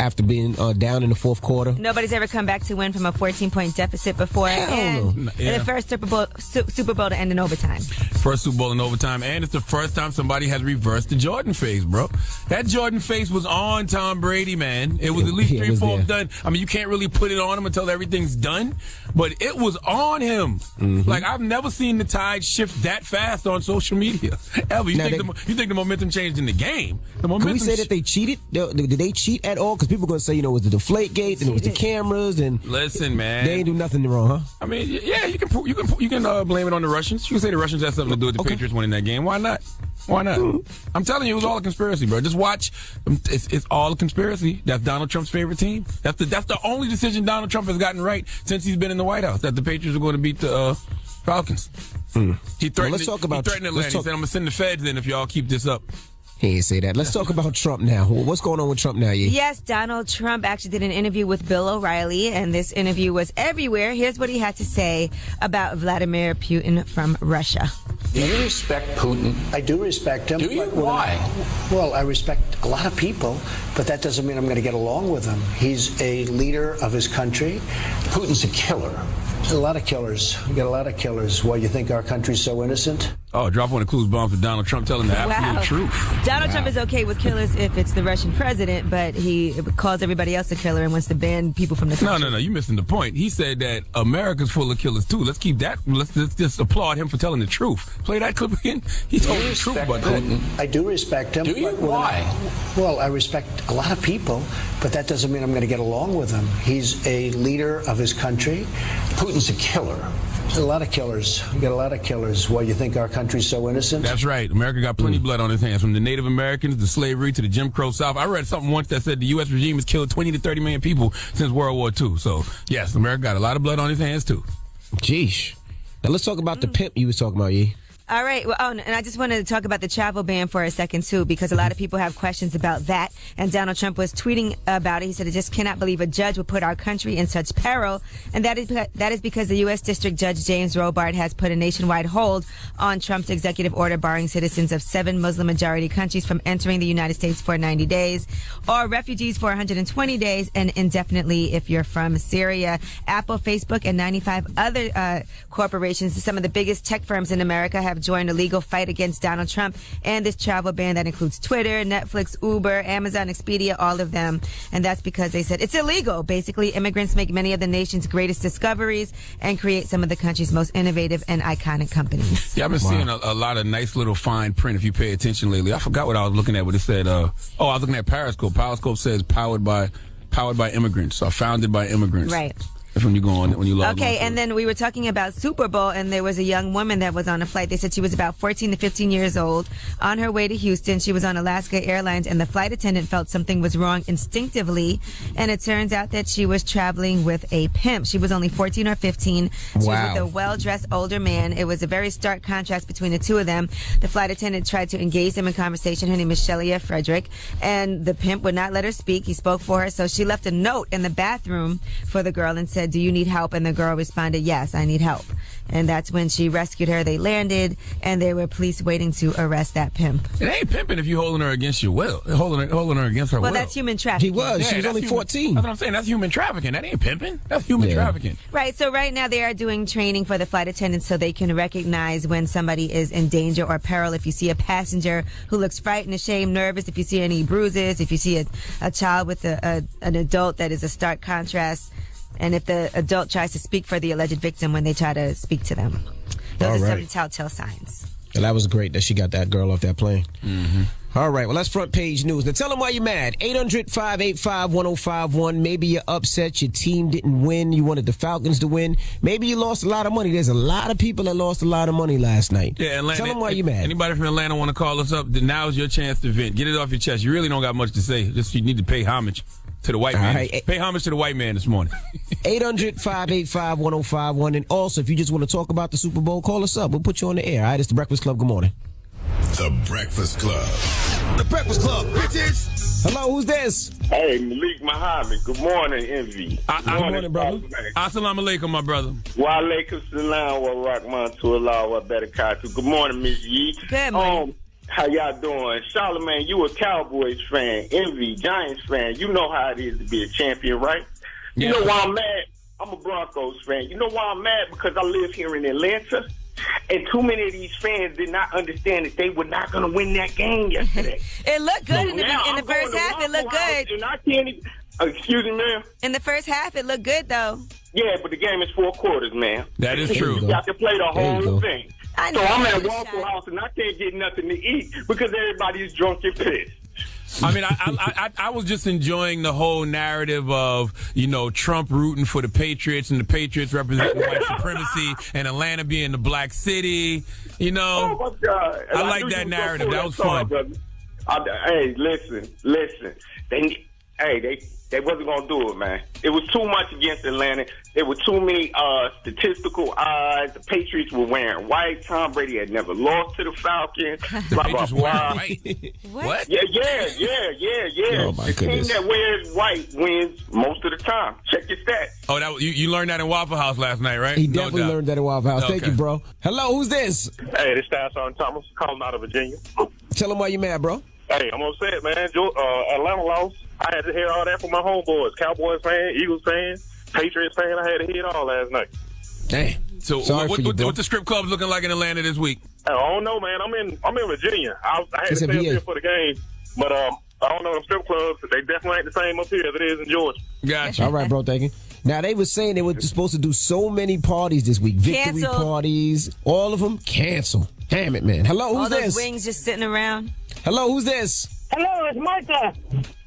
after being down in the fourth quarter. Nobody's ever come back to win from a 14-point deficit before. And the first Super Bowl to end in overtime. First Super Bowl in overtime, and it's the first time somebody has reversed the Jordan face, bro. That Jordan face was on Tom Brady, man. It was at least 3/4 done. I mean, you can't really put it on him until everything's done, but it was on him. Mm-hmm. Like, I've never seen the tide shift that fast on social media ever. You think the momentum changed in the game? Can we say that they cheated? Did they cheat at all? Because people are going to say, it was the deflate gate and it was the cameras and listen, man, they ain't do nothing wrong, huh? I mean, yeah, you can blame it on the Russians. You can say the Russians had something to do with the Patriots winning that game. Why not? Why not? I'm telling you, it was all a conspiracy, bro. Just watch. It's all a conspiracy. That's Donald Trump's favorite team. That's the only decision Donald Trump has gotten right since he's been in the White House, that the Patriots are going to beat the Falcons. He threatened Atlanta. He said, I'm going to send the feds in if y'all keep this up. He didn't say that. Let's talk about Trump now. What's going on with Trump now, Yee? Yes, Donald Trump actually did an interview with Bill O'Reilly, and this interview was everywhere. Here's what he had to say about Vladimir Putin from Russia. Do you respect Putin? I do respect him. Do you? Why? Well, I respect a lot of people, but that doesn't mean I'm going to get along with him. He's a leader of his country. Putin's a killer. A lot of killers. We got a lot of killers. Why, you think our country's so innocent? Oh, drop one of the clues bomb for Donald Trump telling the absolute truth. Donald Trump is okay with killers if it's the Russian president, but he calls everybody else a killer and wants to ban people from the country. No, you're missing the point. He said that America's full of killers too. Let's keep that. Let's just applaud him for telling the truth. Play that clip again. He told the truth about Putin. I do respect him. Do you? Why? Well, I respect a lot of people, but that doesn't mean I'm going to get along with him. He's a leader of his country. Putin's a killer. A lot of killers. We got a lot of killers. Why, you think our country's so innocent? That's right. America got plenty of blood on its hands, from the Native Americans to slavery to the Jim Crow South. I read something once that said the U.S. regime has killed 20 to 30 million people since World War II. So, yes, America got a lot of blood on its hands, too. Jeesh. Now, let's talk about the pimp you was talking about, Yee. All right. Well, and I just wanted to talk about the travel ban for a second, too, because a lot of people have questions about that. And Donald Trump was tweeting about it. He said, I just cannot believe a judge would put our country in such peril. And that is because the U.S. District Judge James Robart has put a nationwide hold on Trump's executive order barring citizens of 7 Muslim-majority countries from entering the United States for 90 days, or refugees for 120 days, and indefinitely if you're from Syria. Apple, Facebook, and 95 other corporations, some of the biggest tech firms in America, have joined a legal fight against Donald Trump and this travel ban that includes Twitter, Netflix, Uber, Amazon, Expedia, all of them. And that's because they said it's illegal. Basically, immigrants make many of the nation's greatest discoveries and create some of the country's most innovative and iconic companies. Yeah, I've been seeing a lot of nice little fine print if you pay attention lately. I forgot what I was looking at, but it said, I was looking at Periscope. Periscope says powered by immigrants, or founded by immigrants. Right. When you go on, when you log on. Okay, and then we were talking about Super Bowl, and there was a young woman that was on a flight. They said she was about 14 to 15 years old, on her way to Houston. She was on Alaska Airlines, and the flight attendant felt something was wrong instinctively, and it turns out that she was traveling with a pimp. She was only 14 or 15. She was with a well-dressed older man. It was a very stark contrast between the two of them. The flight attendant tried to engage them in conversation. Her name is Shelia Frederick, and the pimp would not let her speak. He spoke for her, so she left a note in the bathroom for the girl and said, do you need help? And the girl responded, yes, I need help. And that's when she rescued her. They landed, and there were police waiting to arrest that pimp. It ain't pimping if you're holding her against your will. Holding her against her will. Well, that's human trafficking. She was only 14. That's what I'm saying. That's human trafficking. That ain't pimping. That's human trafficking. Right. So right now they are doing training for the flight attendants so they can recognize when somebody is in danger or peril. If you see a passenger who looks frightened, ashamed, nervous, if you see any bruises, if you see a child with an adult that is a stark contrast, and if the adult tries to speak for the alleged victim when they try to speak to them. Those are some telltale signs. Well, that was great that she got that girl off that plane. Mm-hmm. All right, well, that's front page news. Now, tell them why you're mad. 800-585-1051. Maybe you're upset your team didn't win. You wanted the Falcons to win. Maybe you lost a lot of money. There's a lot of people that lost a lot of money last night. Yeah, Atlanta, tell them why you're mad. Anybody from Atlanta want to call us up? Then now's your chance to vent. Get it off your chest. You really don't got much to say. Just you need to pay homage to the white man. Right. Pay homage to the white man this morning. 800-585-1051. And also, if you just want to talk about the Super Bowl, call us up. We'll put you on the air. All right, it's The Breakfast Club. Good morning. The Breakfast Club. The Breakfast Club, bitches. Hello, who's this? Hey, Malik Muhammad. Good morning, Envy. Good morning, brother. Assalamu alaikum, my brother. Wa alaikum salam wa rahmatullahi wa barakatuh. Good morning, Miss Yee. Good morning. How y'all doing? Charlamagne, you a Cowboys fan, Envy, Giants fan. You know how it is to be a champion, right? Yeah. You know why I'm mad? I'm a Broncos fan. You know why I'm mad? Because I live here in Atlanta, and too many of these fans did not understand that they were not going to win that game yesterday. It looked good in the first half. It looked good. And I can't even, excuse me, ma'am? In the first half, it looked good, though. Yeah, but the game is 4 quarters, man. That is true. You have to play the whole thing. So I'm at Waffle House, and I can't get nothing to eat because everybody's drunk and pissed. I mean, I was just enjoying the whole narrative of, Trump rooting for the Patriots and the Patriots representing white supremacy and Atlanta being the black city. Oh, my God. I like that narrative. That was fun. Hey, listen. They wasn't going to do it, man. It was too much against Atlanta. There were too many statistical odds. The Patriots were wearing white. Tom Brady had never lost to the Falcons. Blah, blah, blah. What? Yeah. Oh, my the goodness. team that wears white wins most of the time. Check your stats. Oh, you learned that in Waffle House last night, right? He definitely learned that at Waffle House. Thank you, bro. Hello, who's this? Hey, this is Tyson Thomas calling out of Virginia. Tell him why you mad, bro. Hey, I'm upset, man. Atlanta lost. I had to hear all that from my homeboys. Cowboys fan, Eagles fan, Patriots fan. I had to hear it all last night. Damn. So what the strip club's looking like in Atlanta this week? I don't know, man. I'm in Virginia. I had to stay up here for the game, but I don't know them strip clubs. They definitely ain't the same up here as it is in Georgia. Gotcha. All right, bro. Thank you. Now, they were saying they were supposed to do so many parties this week. Victory parties. All of them canceled. Damn it, man. Hello, who's this? All those wings just sitting around. Hello, who's this? Hello, it's Martha.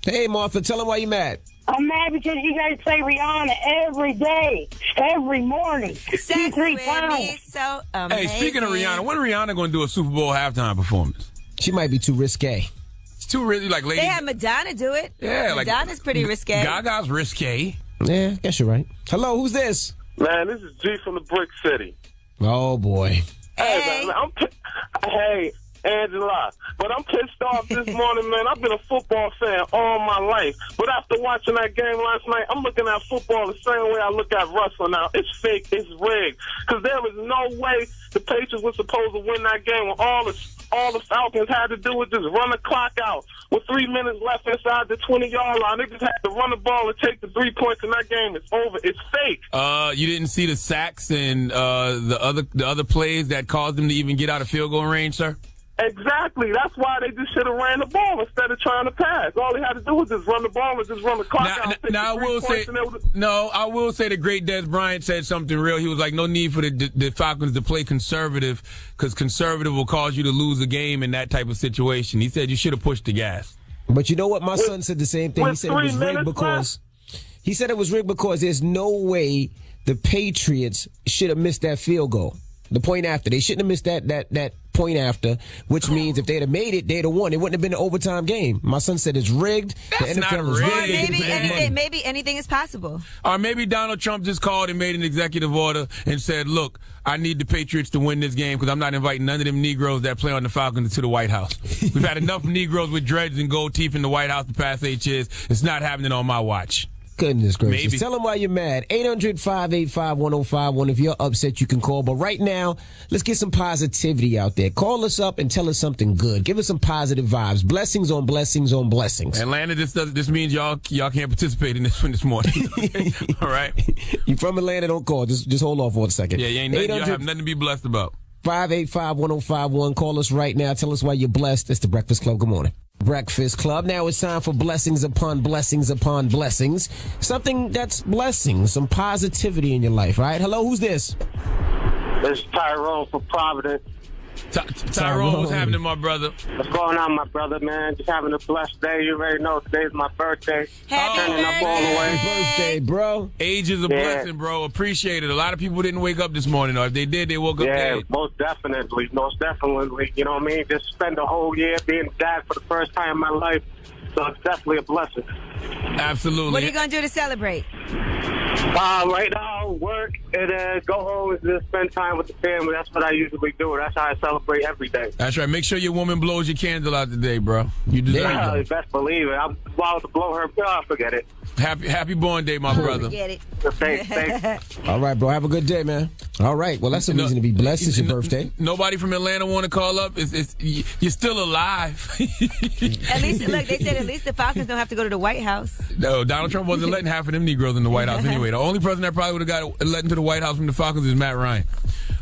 Hey, Martha, tell them why you mad. I'm mad because you guys play Rihanna every day, every morning. Sex with me, so amazing. Hey, speaking of Rihanna, when Rihanna going to do a Super Bowl halftime performance? She might be too risque. It's too really like lady. They had Madonna do it. Yeah, Madonna's pretty risque. Gaga's risque. Yeah, I guess you're right. Hello, who's this? Man, this is G from the Brick City. Oh, boy. Hey, man, hey, Angela, but I'm pissed off this morning, man. I've been a football fan all my life, but after watching that game last night, I'm looking at football the same way I look at wrestling now. It's fake, it's rigged, because there was no way the Patriots were supposed to win that game when all the Falcons had to do was just run the clock out with 3 minutes left inside the 20-yard line. They just had to run the ball and take the 3 points, and that game is over. It's fake. You didn't see the sacks and the other plays that caused them to even get out of field goal range, sir? Exactly. That's why they just should have ran the ball instead of trying to pass. All they had to do was just run the ball and just run the clock out. Now I will say the great Des Bryant said something real. He was like, no need for the Falcons to play conservative because conservative will cause you to lose a game in that type of situation. He said you should have pushed the gas. But you know what? My son said the same thing. He said it was rigged because there's no way the Patriots should have missed that field goal. The point after. They shouldn't have missed that point after, which means if they'd have made it, they'd have won. It wouldn't have been an overtime game. My son said it's rigged. That's the NFL is rigged. Maybe anything is possible. Or maybe Donald Trump just called and made an executive order and said, look, I need the Patriots to win this game because I'm not inviting none of them Negroes that play on the Falcons to the White House. We've had enough Negroes with dreads and gold teeth in the White House the past 8 years. It's not happening on my watch. Goodness gracious. Maybe. Tell them why you're mad. 800-585-1051. If you're upset, you can call. But right now, let's get some positivity out there. Call us up and tell us something good. Give us some positive vibes. Blessings on blessings on blessings. Atlanta, this means y'all can't participate in this one this morning. All right? You from Atlanta, don't call. Just hold off for a second. Yeah, you have nothing to be blessed about. 585-1051. Call us right now. Tell us why you're blessed. It's the Breakfast Club. Good morning. Breakfast Club. Now it's time for blessings upon blessings upon blessings. Something that's blessings, some positivity in your life, right? Hello, who's this? This is Tyrone from Providence. Tyrone, what's happening, my brother? What's going on, my brother, man? Just having a blessed day. You already know today's my birthday. Turning up all the way. Happy birthday, bro. Age is a blessing, bro. Appreciate it. A lot of people didn't wake up this morning, or if they did, they woke up dead. Most definitely. You know what I mean? Just spend the whole year being dad for the first time in my life. So it's definitely a blessing. Absolutely. What are you going to do to celebrate? Right now, out, work, and go home and just spend time with the family. That's what I usually do. That's how I celebrate every day. That's right. Make sure your woman blows your candle out today, bro. You deserve it. Best believe it. I'm about to blow her. Oh, forget it. Happy born day, my brother. Forget it. Thanks. All right, bro. Have a good day, man. All right. Well, that's a reason to be blessed. It's your birthday. Nobody from Atlanta want to call up. You're still alive. At least, look, they said at least the Falcons don't have to go to the White House. No, Donald Trump wasn't letting half of them Negroes in the White House anyway. The only person that probably would have got let into the White House from the Falcons is Matt Ryan.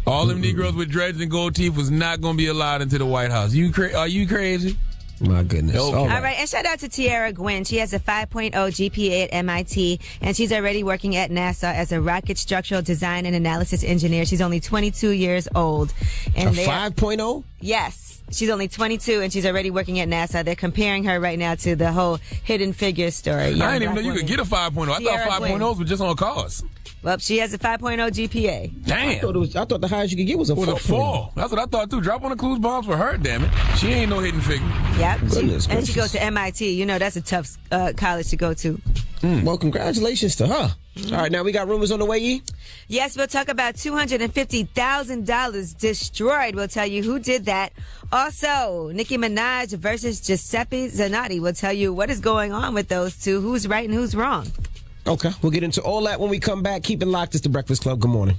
All them Negroes with dreads and gold teeth was not going to be allowed into the White House. Are you crazy? My goodness. Okay. All right, and shout out to Tiara Gwynn. She has a 5.0 GPA at MIT, and she's already working at NASA as a rocket structural design and analysis engineer. She's only 22 years old. And a 5.0? Yes. She's only 22, and she's already working at NASA. They're comparing her right now to the whole Hidden Figures story. I didn't even know you could get a 5.0. I thought 5.0s were just on cars. Well, she has a 5.0 GPA. Damn. I thought the highest you could get was a 4. That's what I thought, too. Drop on the clues bombs for her, damn it. She ain't no hidden figure. Yep. Goodness and she goes to MIT. You know, that's a tough college to go to. Well, congratulations to her. All right, now we got rumors on the way, E? Yes, we'll talk about $250,000 destroyed. We'll tell you who did that. Also, Nicki Minaj versus Giuseppe Zanotti. We'll tell you what is going on with those two, who's right and who's wrong. Okay, we'll get into all that when we come back. Keep it locked. It's The Breakfast Club. Good morning.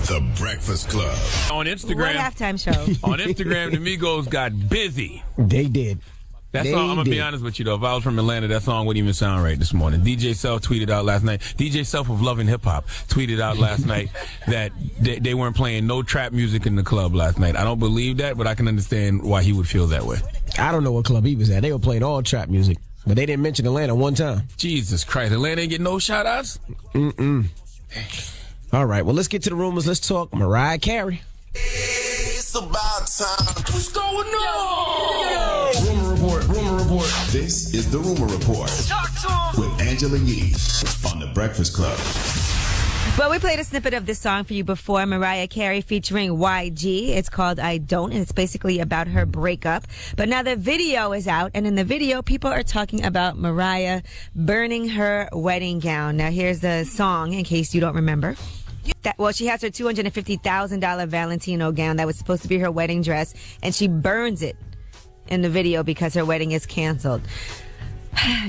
The Breakfast Club. On Instagram. What halftime show? On Instagram, the Migos got busy. They did. That song, I'm going to be honest with you, though. If I was from Atlanta, that song wouldn't even sound right this morning. DJ Self tweeted out last night. DJ Self of Love and Hip Hop tweeted out last night that they weren't playing no trap music in the club last night. I don't believe that, but I can understand why he would feel that way. I don't know what club he was at. They were playing all trap music, but they didn't mention Atlanta one time. Jesus Christ. Atlanta ain't get no shout-outs? All right, well, let's get to the rumors. Let's talk Mariah Carey. It's about time. What's going on? Rumor report. This is the Rumor Report. Talk to him. With Angela Yee on The Breakfast Club. Well, we played a snippet of this song for you before. Mariah Carey featuring YG. It's called I Don't, and it's basically about her breakup. But now the video is out, and in the video, people are talking about Mariah burning her wedding gown. Now, here's the song, in case you don't remember. She has her $250,000 Valentino gown that was supposed to be her wedding dress, and she burns it in the video because her wedding is canceled.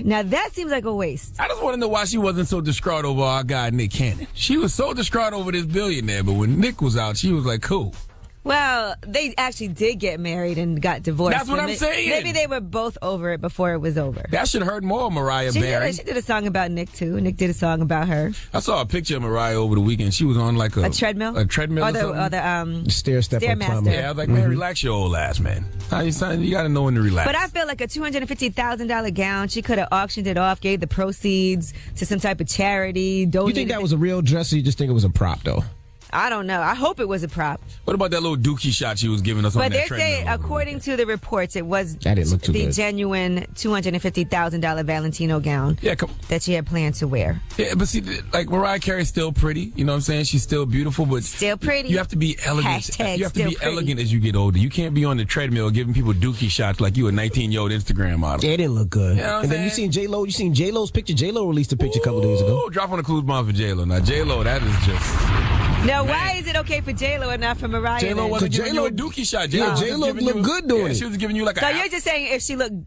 Now, that seems like a waste. I just want to know why she wasn't so distraught over our guy, Nick Cannon. She was so distraught over this billionaire, but when Nick was out, she was like, cool. Well, they actually did get married and got divorced. That's what I'm saying. Maybe they were both over it before it was over. That should hurt more, Mariah Barry. She did a song about Nick, too. Nick did a song about her. I saw a picture of Mariah over the weekend. She was on like a treadmill? A treadmill or the Stairmaster. Yeah, I was like, man, relax your old ass, man. You got to know when to relax. But I feel like a $250,000 gown, she could have auctioned it off, gave the proceeds to some type of charity. You think that was a real dress, or you just think it was a prop, though? I don't know. I hope it was a prop. What about that little dookie shot she was giving us on that treadmill? But they're saying, according to the reports, it was the genuine $250,000 Valentino gown that she had planned to wear. Yeah, but see, like Mariah Carey's still pretty. You know what I'm saying? She's still beautiful, but still pretty. You have to be elegant. Hashtag you have to be elegant as you get older. You can't be on the treadmill giving people dookie shots like you a 19-year-old Instagram model. Yeah, it didn't look good. You know and then you seen J-Lo. You seen J-Lo's picture. J-Lo released a picture a couple days ago. Drop on the clues bomb for J-Lo. Now, J-Lo, that is just... Now, why is it okay for J-Lo and not for Mariah? J-Lo wasn't giving you a dookie shot. J-Lo looked good doing it. She was giving you like So you're just saying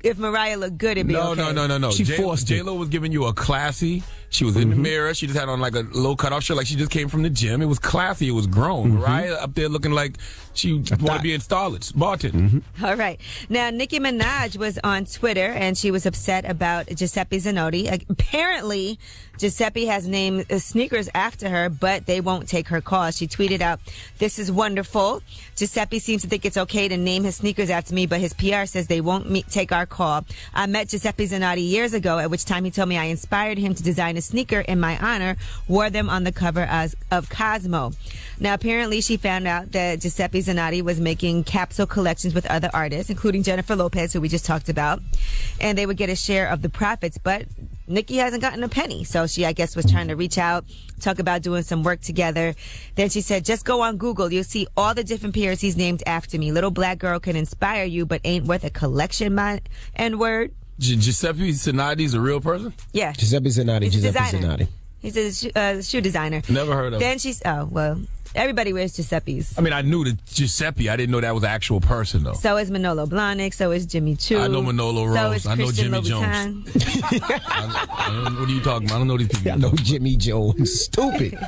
if Mariah looked good, it'd be okay? No. She forced J-Lo was giving you a classy... She was in the mirror. She just had on like a low cutoff shirt, like she just came from the gym. It was classy. It was grown. Mariah up there looking like she wanted to be in Starlets, bartending. All right. Now, Nicki Minaj was on Twitter, and she was upset about Giuseppe Zanotti. Apparently, Giuseppe has named sneakers after her, but they won't take her call. She tweeted out, "This is wonderful. Giuseppe seems to think it's okay to name his sneakers after me, but his PR says they won't take our call. I met Giuseppe Zanotti years ago, at which time he told me I inspired him to design a sneaker in my honor, wore them on the cover of Cosmo." Now, apparently, she found out that Giuseppe Zanotti was making capsule collections with other artists, including Jennifer Lopez, who we just talked about, and they would get a share of the profits, but Nicki hasn't gotten a penny. So she, I guess, was trying to reach out, talk about doing some work together. Then she said, "Just go on Google. You'll see all the different pairs he's named after me. Little black girl can inspire you, but ain't worth a collection, my N-word." Giuseppe Zanotti's a real person? Yeah. Giuseppe Zanotti. He's a Giuseppe designer. Zanotti. He's a shoe designer. Never heard of Then him. Everybody wears Giuseppe's. I mean, I knew the Giuseppe. I didn't know that was an actual person, though. So is Manolo Blahnik. So is Jimmy Choo. I know Manolo Rose. So is I know Christian Jimmy Louboutin. Jones. What are you talking about? I don't know these people. I know Jimmy Jones. Stupid.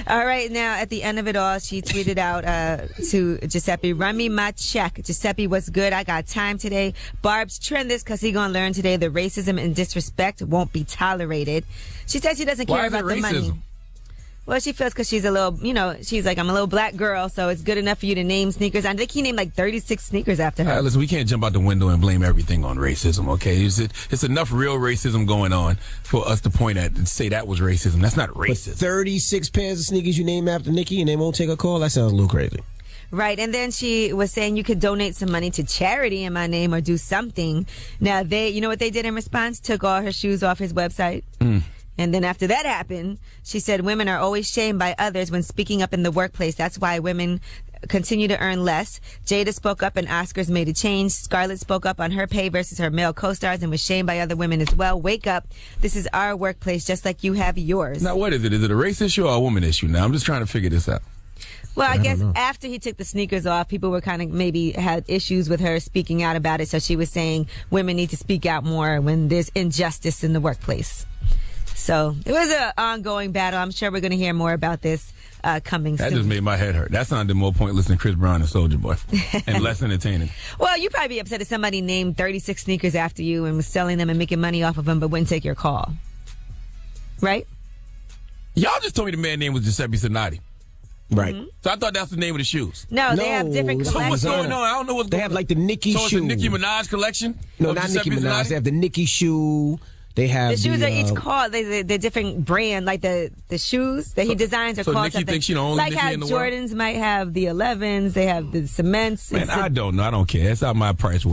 All right, now at the end of it all, she tweeted out to Giuseppe, "Run me my check. Giuseppe, what's good? I got time today. Barb's trend this because he gonna learn today that racism and disrespect won't be tolerated." She said she doesn't care about the money. Well, she feels because she's a little, she's like, I'm a little black girl, so it's good enough for you to name sneakers. I think he named like 36 sneakers after her. Listen, we can't jump out the window and blame everything on racism, okay? It's enough real racism going on for us to point at and say that was racism. That's not racism. But 36 pairs of sneakers you name after Nikki and they won't take a call? That sounds a little crazy. Right, and then she was saying you could donate some money to charity in my name or do something. Now, you know what they did in response? Took all her shoes off his website. And then after that happened, she said women are always shamed by others when speaking up in the workplace. That's why women continue to earn less. Jada spoke up and Oscars made a change. Scarlett spoke up on her pay versus her male co-stars and was shamed by other women as well. Wake up. This is our workplace just like you have yours. Now, what is it? Is it a race issue or a woman issue? Now, I'm just trying to figure this out. Well, I guess after he took the sneakers off, people were kind of maybe had issues with her speaking out about it. So she was saying women need to speak out more when there's injustice in the workplace. So it was an ongoing battle. I'm sure we're going to hear more about this coming soon. That just made my head hurt. That sounded more pointless than Chris Brown and Soulja Boy and less entertaining. Well, you'd probably be upset if somebody named 36 sneakers after you and was selling them and making money off of them but wouldn't take your call. Right? Y'all just told me the man's name was Giuseppe Sinati. Right. So I thought that's the name of the shoes. No, they have different collections. So what's going on? I don't know what's going on. They have like the Nicki shoe. So it's the Nicki Minaj collection? No, not Nicki Minaj. They have the Nicki shoe. They have the shoes are each called the different brand, like the shoes that he designs are so called Nicki something. Thinks she the only like Nicki how in the Jordans world? might have the 11s, they have the cements. Man, I don't know. I don't care. It's not my price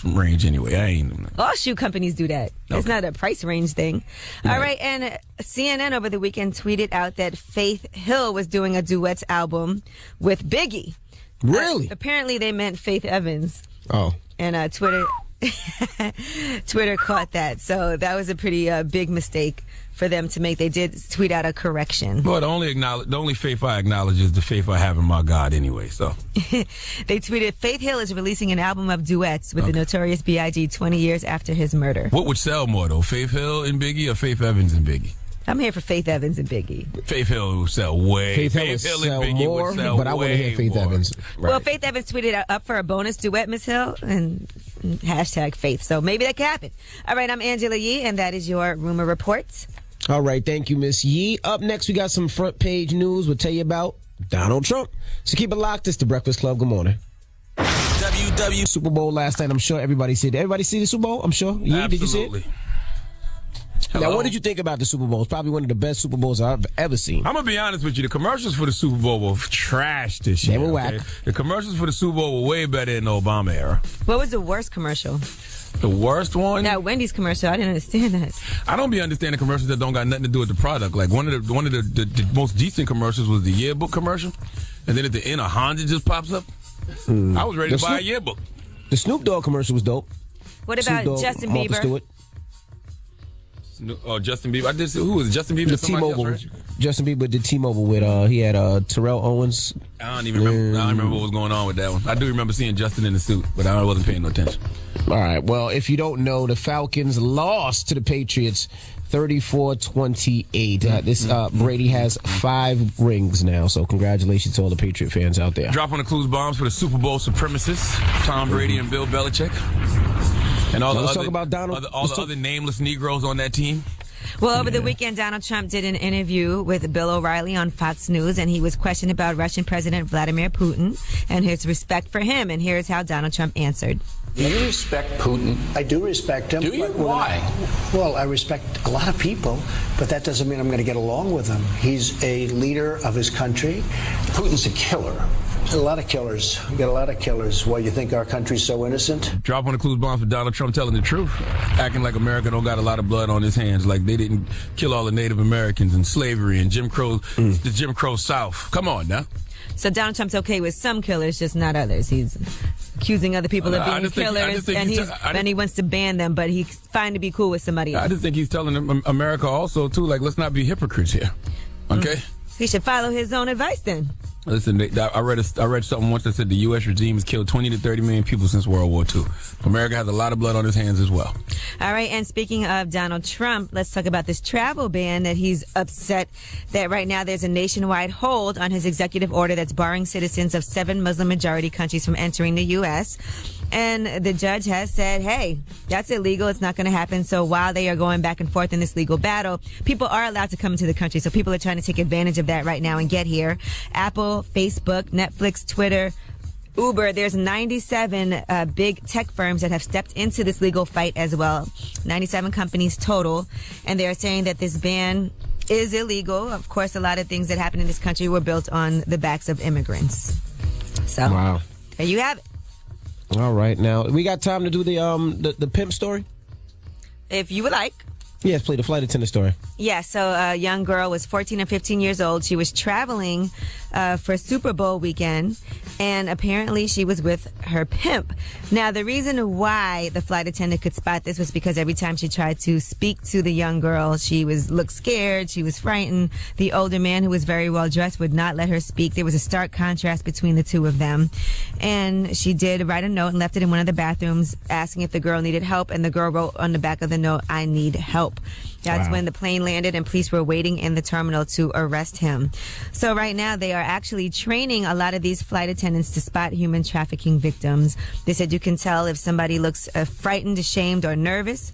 range anyway. I ain't. All shoe companies do that. Okay. It's not a price range thing. All right, and CNN over the weekend tweeted out that Faith Hill was doing a duets album with Biggie. Really? Apparently they meant Faith Evans. Oh. And Twitter caught that. So that was a pretty big mistake for them to make. They did tweet out a correction. Well, the only faith I acknowledge is the faith I have in my God anyway. So they tweeted, Faith Hill is releasing an album of duets with the Notorious B.I.G. 20 years after his murder. What would sell more, though? Faith Hill and Biggie or Faith Evans and Biggie? I'm here for Faith Evans and Biggie. Faith Hill would sell way. Faith Hill and Biggie more, would sell but I want to hear Faith more. Evans. Right. Well, Faith Evans tweeted up for a bonus duet, Miss Hill, and hashtag Faith. So maybe that could happen. All right, I'm Angela Yee, and that is your Rumor Report. All right, thank you, Miss Yee. Up next, we got some front page news. We'll tell you about Donald Trump. So keep it locked. It's the Breakfast Club. Good morning. Super Bowl last night. I'm sure everybody see it. Everybody see the Super Bowl? I'm sure. Yee, did you see it? Hello? Now, what did you think about the Super Bowl? It's probably one of the best Super Bowls I've ever seen. I'm going to be honest with you. The commercials for the Super Bowl were trash this year. They were whack. The commercials for the Super Bowl were way better in the Obama era. What was the worst commercial? The worst one? That Wendy's commercial. I didn't understand that. I don't be understanding commercials that don't got nothing to do with the product. Like one of the most decent commercials was the yearbook commercial. And then at the end, a Honda just pops up. I was ready to buy a yearbook. The Snoop Dogg commercial was dope. What about Dogg, Justin Martha Bieber? Stewart. Oh, Justin Bieber. I did see, who was it? Justin Bieber? The T-Mobile. Else, right? Justin Bieber did T-Mobile with he had Terrell Owens. I don't even remember. I don't remember what was going on with that one. I do remember seeing Justin in the suit, but I wasn't paying no attention. All right. Well, if you don't know, the Falcons lost to the Patriots 34-28. Brady has 5 rings now, so congratulations to all the Patriot fans out there. Drop on the clues bombs for the Super Bowl supremacists, Tom Brady and Bill Belichick. And all let's the talk about Donald. Other nameless Negroes on that team. Well, over the weekend, Donald Trump did an interview with Bill O'Reilly on Fox News, and he was questioned about Russian President Vladimir Putin and his respect for him. And here's how Donald Trump answered. Do you respect Putin? I do respect him. Do you? Why? Well, I respect a lot of people, but that doesn't mean I'm going to get along with him. He's a leader of his country. Putin's a killer. A lot of killers. We got a lot of killers. Why, you think our country's so innocent? Drop on the clues bomb for Donald Trump telling the truth, acting like America don't got a lot of blood on his hands, like they didn't kill all the Native Americans and slavery and Jim Crow, the Jim Crow South. Come on now. So Donald Trump's okay with some killers, just not others. He's accusing other people of being killers, and he wants to ban them, but he's fine to be cool with somebody else. I just think he's telling America also, too, like, let's not be hypocrites here. Okay? He should follow his own advice then. Listen, I read something once that said the U.S. regime has killed 20 to 30 million people since World War II. America has a lot of blood on his hands as well. All right, and speaking of Donald Trump, let's talk about this travel ban that he's upset that right now there's a nationwide hold on his executive order that's barring citizens of 7 Muslim-majority countries from entering the U.S., and the judge has said, hey, that's illegal. It's not going to happen. So while they are going back and forth in this legal battle, people are allowed to come into the country. So people are trying to take advantage of that right now and get here. Apple, Facebook, Netflix, Twitter, Uber. There's 97 big tech firms that have stepped into this legal fight as well. 97 companies total. And they're saying that this ban is illegal. Of course, a lot of things that happen in this country were built on the backs of immigrants. So wow. There you have it. All right, now we got time to do the pimp story. If you would like. Yes, play the flight attendant story. Yeah, so a young girl was 14 or 15 years old. She was traveling for Super Bowl weekend, and apparently she was with her pimp. Now, the reason why the flight attendant could spot this was because every time she tried to speak to the young girl, she looked scared, she was frightened. The older man, who was very well dressed, would not let her speak. There was a stark contrast between the two of them. And she did write a note and left it in one of the bathrooms asking if the girl needed help, and the girl wrote on the back of the note, "I need help." That's when the plane landed and police were waiting in the terminal to arrest him. So right now they are actually training a lot of these flight attendants to spot human trafficking victims. They said you can tell if somebody looks frightened, ashamed, or nervous.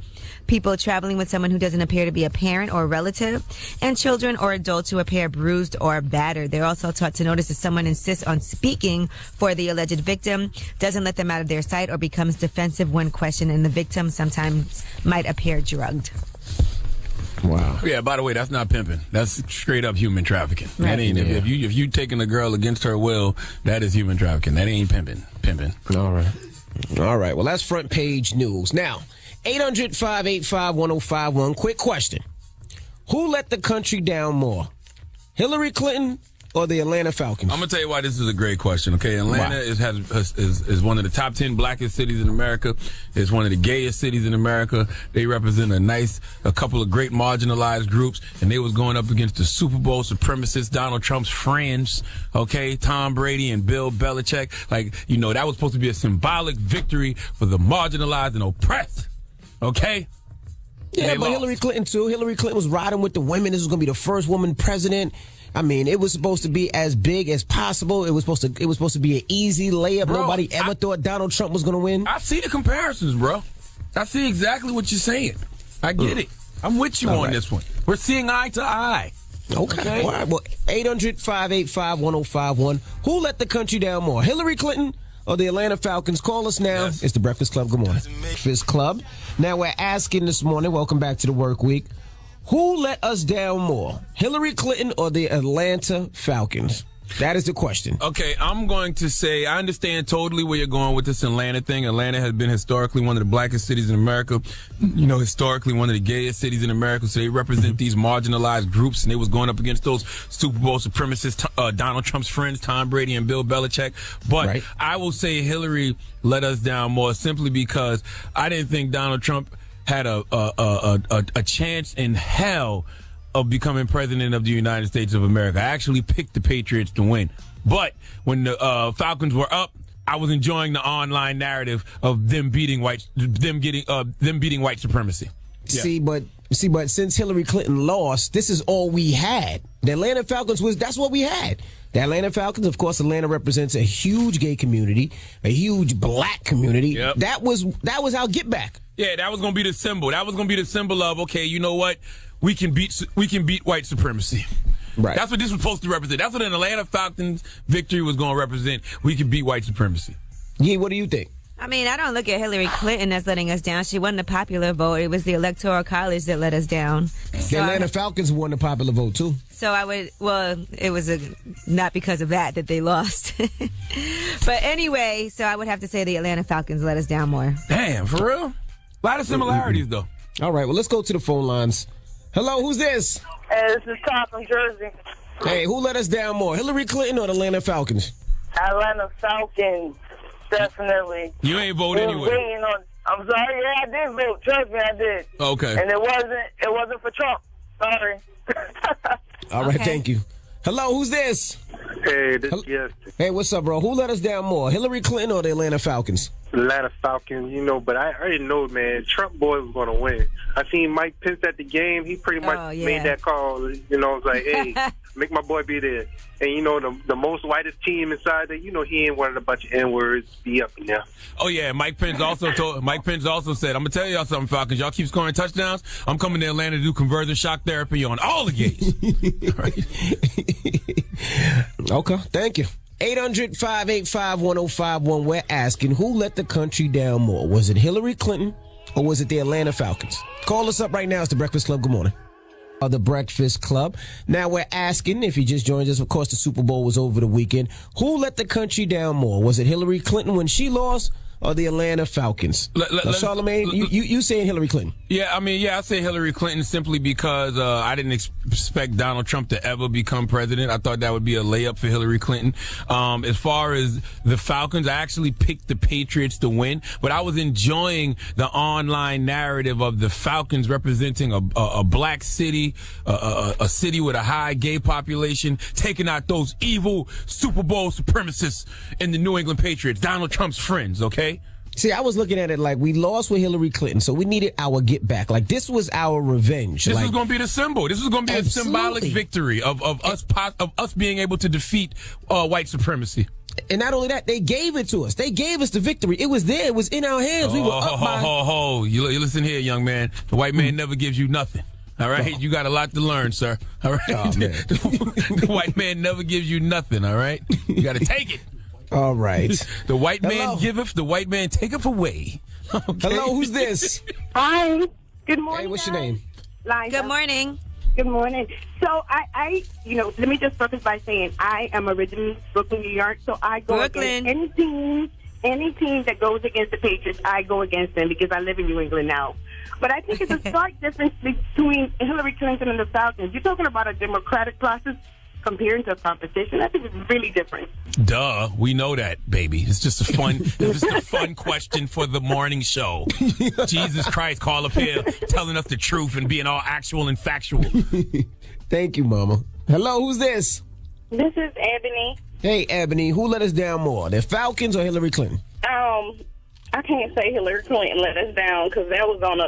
People traveling with someone who doesn't appear to be a parent or a relative, and children or adults who appear bruised or battered. They're also taught to notice if someone insists on speaking for the alleged victim, doesn't let them out of their sight, or becomes defensive when questioned, and the victim sometimes might appear drugged. Wow. Yeah, by the way, that's not pimping. That's straight up human trafficking. Right. That ain't, if you taking a girl against her will, that is human trafficking. That ain't pimping. All right. Well, that's front page news. Now, 800-585-1051. Quick question. Who let the country down more? Hillary Clinton or the Atlanta Falcons? I'm going to tell you why this is a great question, okay? Atlanta is one of the top 10 blackest cities in America. It's one of the gayest cities in America. They represent a couple of great marginalized groups, and they was going up against the Super Bowl supremacists, Donald Trump's friends, okay? Tom Brady and Bill Belichick. Like, that was supposed to be a symbolic victory for the marginalized and oppressed, okay? Yeah, but Hillary Clinton, too. Hillary Clinton was riding with the women. This was going to be the first woman president. I mean, it was supposed to be as big as possible. It was supposed to be an easy layup. Bro, nobody ever thought Donald Trump was going to win. I see the comparisons, bro. I see exactly what you're saying. I get it. I'm with you on this one. We're seeing eye to eye. Okay. All right. Well, 800-585-1051. Who let the country down more? Hillary Clinton or the Atlanta Falcons? Call us now. Yes. It's the Breakfast Club. Good morning. Breakfast Club. Now we're asking this morning, welcome back to the work week, who let us down more, Hillary Clinton or the Atlanta Falcons? That is the question. Okay, I'm going to say I understand totally where you're going with this Atlanta thing. Atlanta has been historically one of the blackest cities in America, historically one of the gayest cities in America. So they represent these marginalized groups, and they was going up against those Super Bowl supremacists, Donald Trump's friends, Tom Brady and Bill Belichick. But I will say Hillary let us down more simply because I didn't think Donald Trump had a chance in hell of becoming president of the United States of America. I actually picked the Patriots to win. But when the Falcons were up, I was enjoying the online narrative of them beating white supremacy. Yeah. See, but since Hillary Clinton lost, this is all we had. The Atlanta Falcons that's what we had. The Atlanta Falcons, of course, Atlanta represents a huge gay community, a huge black community. Yep. That was our get back. Yeah, that was going to be the symbol. That was going to be the symbol of, okay, you know what? We can beat white supremacy. Right. That's what this was supposed to represent. That's what an Atlanta Falcons victory was going to represent. We can beat white supremacy. Yeah, what do you think? I mean, I don't look at Hillary Clinton as letting us down. She wasn't a popular vote. It was the Electoral College that let us down. The Atlanta Falcons won the popular vote, too. So it was not because of that they lost. But anyway, so I would have to say the Atlanta Falcons let us down more. Damn, for real? A lot of similarities, though. All right, well, let's go to the phone lines. Hello, who's this? Hey, this is Tom from Jersey. Hey, who let us down more, Hillary Clinton or the Atlanta Falcons? Atlanta Falcons. definitely. You ain't vote anyway. I'm sorry, yeah, I did vote. Trust me, I did. Okay. And it wasn't for Trump. Sorry. All right, thank you. Hello, who's this? Hey, this is Justin. Hey, what's up, bro? Who let us down more, Hillary Clinton or the Atlanta Falcons? Atlanta Falcons, but I already know, man, Trump boy was going to win. I seen Mike Pence at the game. He pretty much made that call. It's like, hey, make my boy be there. And, the most whitest team inside there, he ain't wanted a bunch of N-words be up in there. Oh, yeah. Mike Pence also said, I'm going to tell y'all something, Falcons. Y'all keep scoring touchdowns. I'm coming to Atlanta to do conversion shock therapy on all the games. Okay, thank you. 800-585-1051. We're asking, who let the country down more? Was it Hillary Clinton or was it the Atlanta Falcons? Call us up right now. It's The Breakfast Club. Good morning. The Breakfast Club. Now we're asking, if you just joined us, of course, the Super Bowl was over the weekend. Who let the country down more? Was it Hillary Clinton when she lost or the Atlanta Falcons? Charlamagne, you saying Hillary Clinton? Yeah, I say Hillary Clinton simply because I didn't expect Donald Trump to ever become president. I thought that would be a layup for Hillary Clinton. As far as the Falcons, I actually picked the Patriots to win, but I was enjoying the online narrative of the Falcons representing a black city, a city with a high gay population, taking out those evil Super Bowl supremacists in the New England Patriots, Donald Trump's friends, okay? See, I was looking at it like we lost with Hillary Clinton, so we needed our get back. Like, this was our revenge. This was going to be the symbol. This was going to be a symbolic victory of us being able to defeat white supremacy. And not only that, they gave it to us. They gave us the victory. It was there. It was in our hands. We were up by... You listen here, young man. The white man never gives you nothing. All right? You got a lot to learn, sir. All right? The white man never gives you nothing, all right? You got to take it. All right. The white man giveth, the white man taketh away. Okay. Hello, who's this? Hi. Good morning. Hey, what's your name? Liza. Good morning. Good morning. So I let me just preface by saying I am originally Brooklyn, New York, so I go against any team that goes against the Patriots, I go against them because I live in New England now. But I think it's a stark difference between Hillary Clinton and the Falcons. You're talking about a democratic process comparing to a competition. I think it's really different. Duh, we know that, baby. It's just a fun question for the morning show. Jesus Christ, call up here telling us the truth and being all actual and factual. Thank you, Mama. Hello, who's this? This is Ebony. Hey, Ebony, who let us down more, the Falcons or Hillary Clinton? I can't say Hillary Clinton let us down because that was on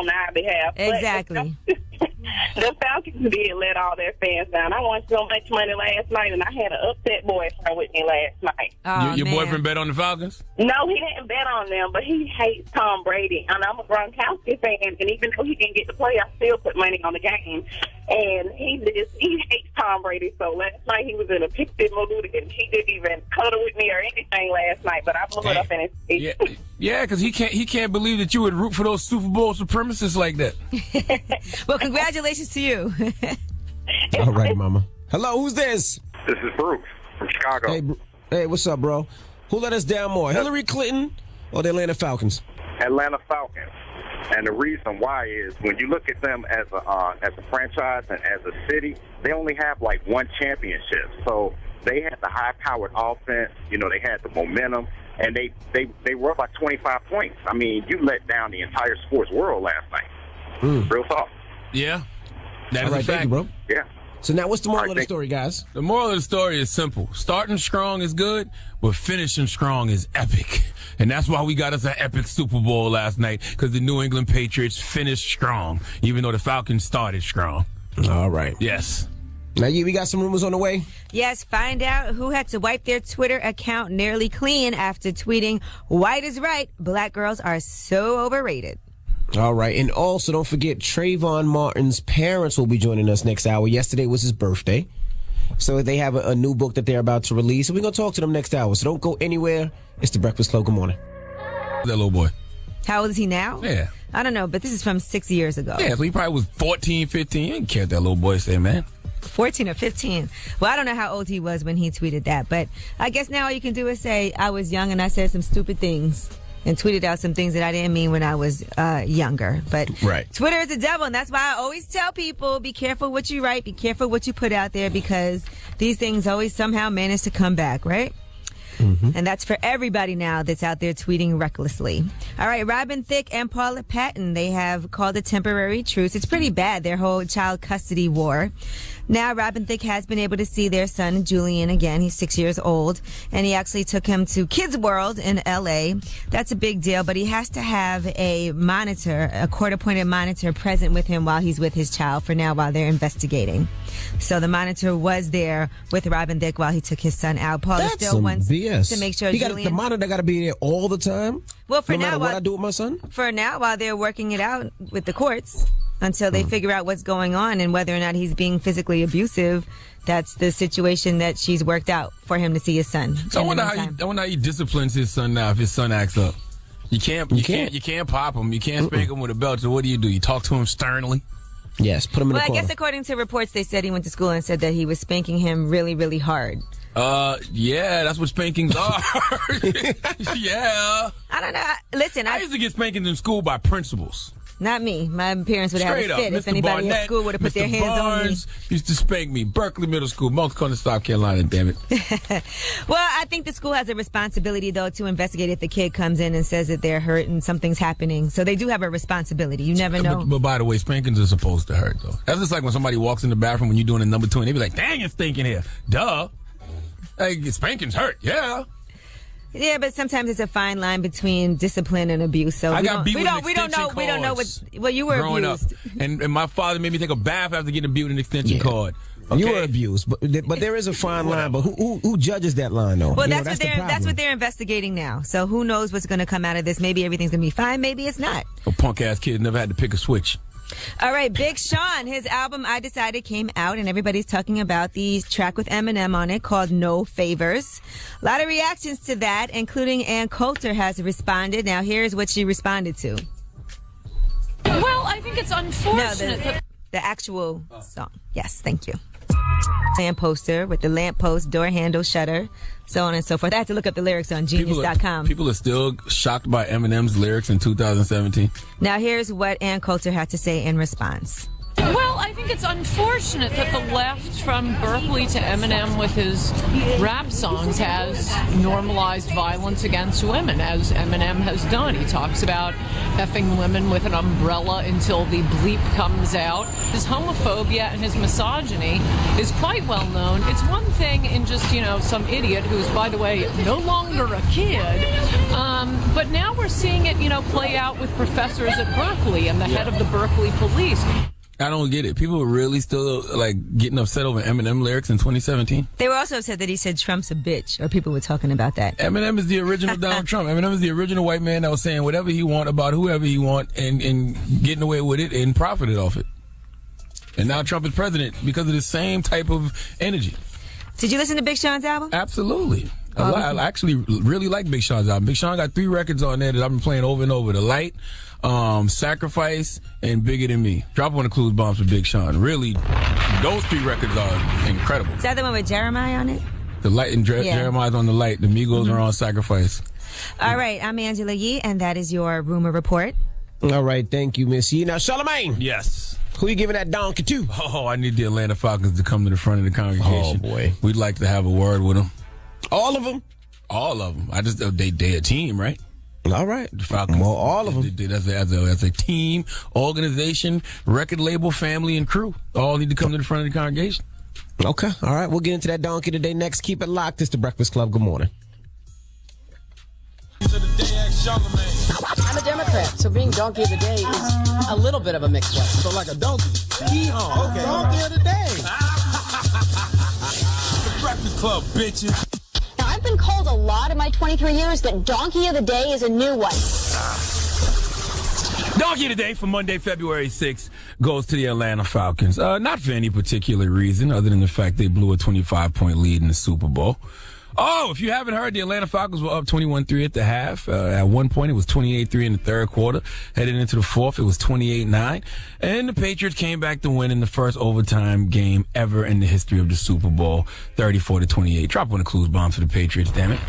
our behalf. Exactly. The Falcons did let all their fans down. I won so much money last night, and I had an upset boyfriend with me last night. Your boyfriend bet on the Falcons? No, he didn't bet on them, but he hates Tom Brady. And I'm a Gronkowski fan, and even though he didn't get to play, I still put money on the game. And he hates Tom Brady. So last night he was in a pissy mood, and he didn't even cuddle with me or anything last night. But I blew it up in his face. Yeah, because he can't believe that you would root for those Super Bowl supremacists like that. Well, congratulations to you. All right, Mama. Hello, who's this? This is Bruce from Chicago. Hey, what's up, bro? Who let us down more, Hillary Clinton or the Atlanta Falcons? Atlanta Falcons. And the reason why is when you look at them as a franchise and as a city, they only have like one championship. So they had the high-powered offense. They had the momentum. And they were up by 25 points. I mean, you let down the entire sports world last night. Real talk. Yeah. That's all right, thank you, bro. Yeah. So now what's the moral of the story, guys? The moral of the story is simple. Starting strong is good, but finishing strong is epic. And that's why we got us an epic Super Bowl last night, because the New England Patriots finished strong, even though the Falcons started strong. All right. Yes. Now, we got some rumors on the way. Yes, find out who had to wipe their Twitter account nearly clean after tweeting, "White is right, black girls are so overrated." All right. And also, don't forget, Trayvon Martin's parents will be joining us next hour. Yesterday was his birthday. So they have a new book that they're about to release. And we're going to talk to them next hour. So don't go anywhere. It's The Breakfast Club. Good morning. That little boy. How old is he now? Yeah. I don't know, but this is from 6 years ago. Yeah, so he probably was 14, 15. You didn't care what that little boy said, man. 14 or 15. Well, I don't know how old he was when he tweeted that, but I guess now all you can do is say, I was young and I said some stupid things and tweeted out some things that I didn't mean when I was younger. But right. Twitter is the devil, and that's why I always tell people, be careful what you write, be careful what you put out there, because these things always somehow manage to come back, right? And that's for everybody now that's out there tweeting recklessly. All right, Robin Thicke and Paula Patton, they have called a temporary truce. It's pretty bad, their whole child custody war. Now, Robin Thicke has been able to see their son, Julian, again. He's 6 years old, and he actually took him to Kids World in L.A. That's a big deal, but he has to have a monitor, a court-appointed monitor present with him while he's with his child for now while they're investigating. So the monitor was there with Robin Thicke while he took his son out. Paula still wants to make sure the monitor got to be there all the time? Well, for no now, matter what I do with my son? For now, while they're working it out with the courts, until they figure out what's going on and whether or not he's being physically abusive, that's the situation that she's worked out for him to see his son. So I wonder how he disciplines his son now if his son acts up. You can't pop him. You can't spank him with a belt. So what do? You talk to him sternly? Yes, put him in the corner. Well, I guess according to reports, they said he went to school and said that he was spanking him really, really hard. Yeah, that's what spankings are. Yeah. I don't know. Listen, I used to get spankings in school by principals. Not me. My parents would have a fit if Mr. anybody Barnett, at school would have put their hands Barnes on me. Used to spank me. Berkeley Middle School, Monk's Corner, South Carolina, damn it. Well, I think the school has a responsibility, though, to investigate if the kid comes in and says that they're hurt and something's happening. So they do have a responsibility. You never know. But by the way, spankings are supposed to hurt, though. That's just like when somebody walks in the bathroom when you're doing a number 2 and they be like, dang, it's stinking here. Duh. Hey, spankings hurt. Yeah. Yeah, but sometimes it's a fine line between discipline and abuse. So I got beat with an we don't know what. Well, you were growing abused. up, and my father made me take a bath after getting beat with an extension cord. Okay? You were abused, but there is a fine line. But who judges that line, though? Well, that's what they're investigating now. So who knows what's going to come out of this? Maybe everything's going to be fine. Maybe it's not. A punk ass kid never had to pick a switch. All right, Big Sean, his album I Decided came out, and everybody's talking about the track with Eminem on it called No Favors. A lot of reactions to that, including Ann Coulter has responded. Now, here's what she responded to. Well, I think it's unfortunate. No, the actual song. Yes, thank you. Lamp poster with the lamppost, door handle, shutter, so on and so forth. I had to look up the lyrics on Genius.com. People are still shocked by Eminem's lyrics in 2017. Now here's what Ann Coulter had to say in response. Well, I think it's unfortunate that the left, from Berkeley to Eminem with his rap songs, has normalized violence against women, as Eminem has done. He talks about effing women with an umbrella until the bleep comes out. His homophobia and his misogyny is quite well known. It's one thing in just, some idiot who's, by the way, no longer a kid. But now we're seeing it, play out with professors at Berkeley and the head of the Berkeley police. I don't get it. People are really still getting upset over Eminem lyrics in 2017. They were also upset that he said Trump's a bitch, or people were talking about that. Eminem is the original Donald Trump. Eminem is the original white man that was saying whatever he want about whoever he want and getting away with it and profited off it. And now Trump is president because of the same type of energy. Did you listen to Big Sean's album? Absolutely. I actually really like Big Sean's album. Big Sean got 3 records on there that I've been playing over and over. The Light, Sacrifice, and Bigger Than Me. Drop one of Clues Bombs for Big Sean. Really, those 3 records are incredible. Is that the one with Jeremiah on it? The Light and Jeremiah's on The Light. The Migos are on Sacrifice. All right, I'm Angela Yee, and that is your rumor report. All right, thank you, Miss Yee. Now, Charlamagne. Yes. Who you giving that donkey to? Oh, I need the Atlanta Falcons to come to the front of the congregation. Oh, boy. We'd like to have a word with them. All of them? All of them. They a team, right? All right. The Falcons. Well, all of them. As a team, organization, record label, family, and crew. All need to come to the front of the congregation. Okay. All right. We'll get into that donkey today next. Keep it locked. It's the Breakfast Club. Good morning. I'm a Democrat, so being donkey of the day is a little bit of a mixed one. So like a donkey. Yeehaw. Okay. Donkey of the day. The Breakfast Club, bitches. Now, I've been called a lot in my 23 years, but donkey of the day is a new one. Donkey of the day for Monday, February 6th goes to the Atlanta Falcons. Not for any particular reason other than the fact they blew a 25-point lead in the Super Bowl. Oh, if you haven't heard, the Atlanta Falcons were up 21-3 at the half. At one point, it was 28-3 in the third quarter. Headed into the fourth, it was 28-9. And the Patriots came back to win in the first overtime game ever in the history of the Super Bowl, 34-28. Drop one of Clues Bombs for the Patriots, damn it.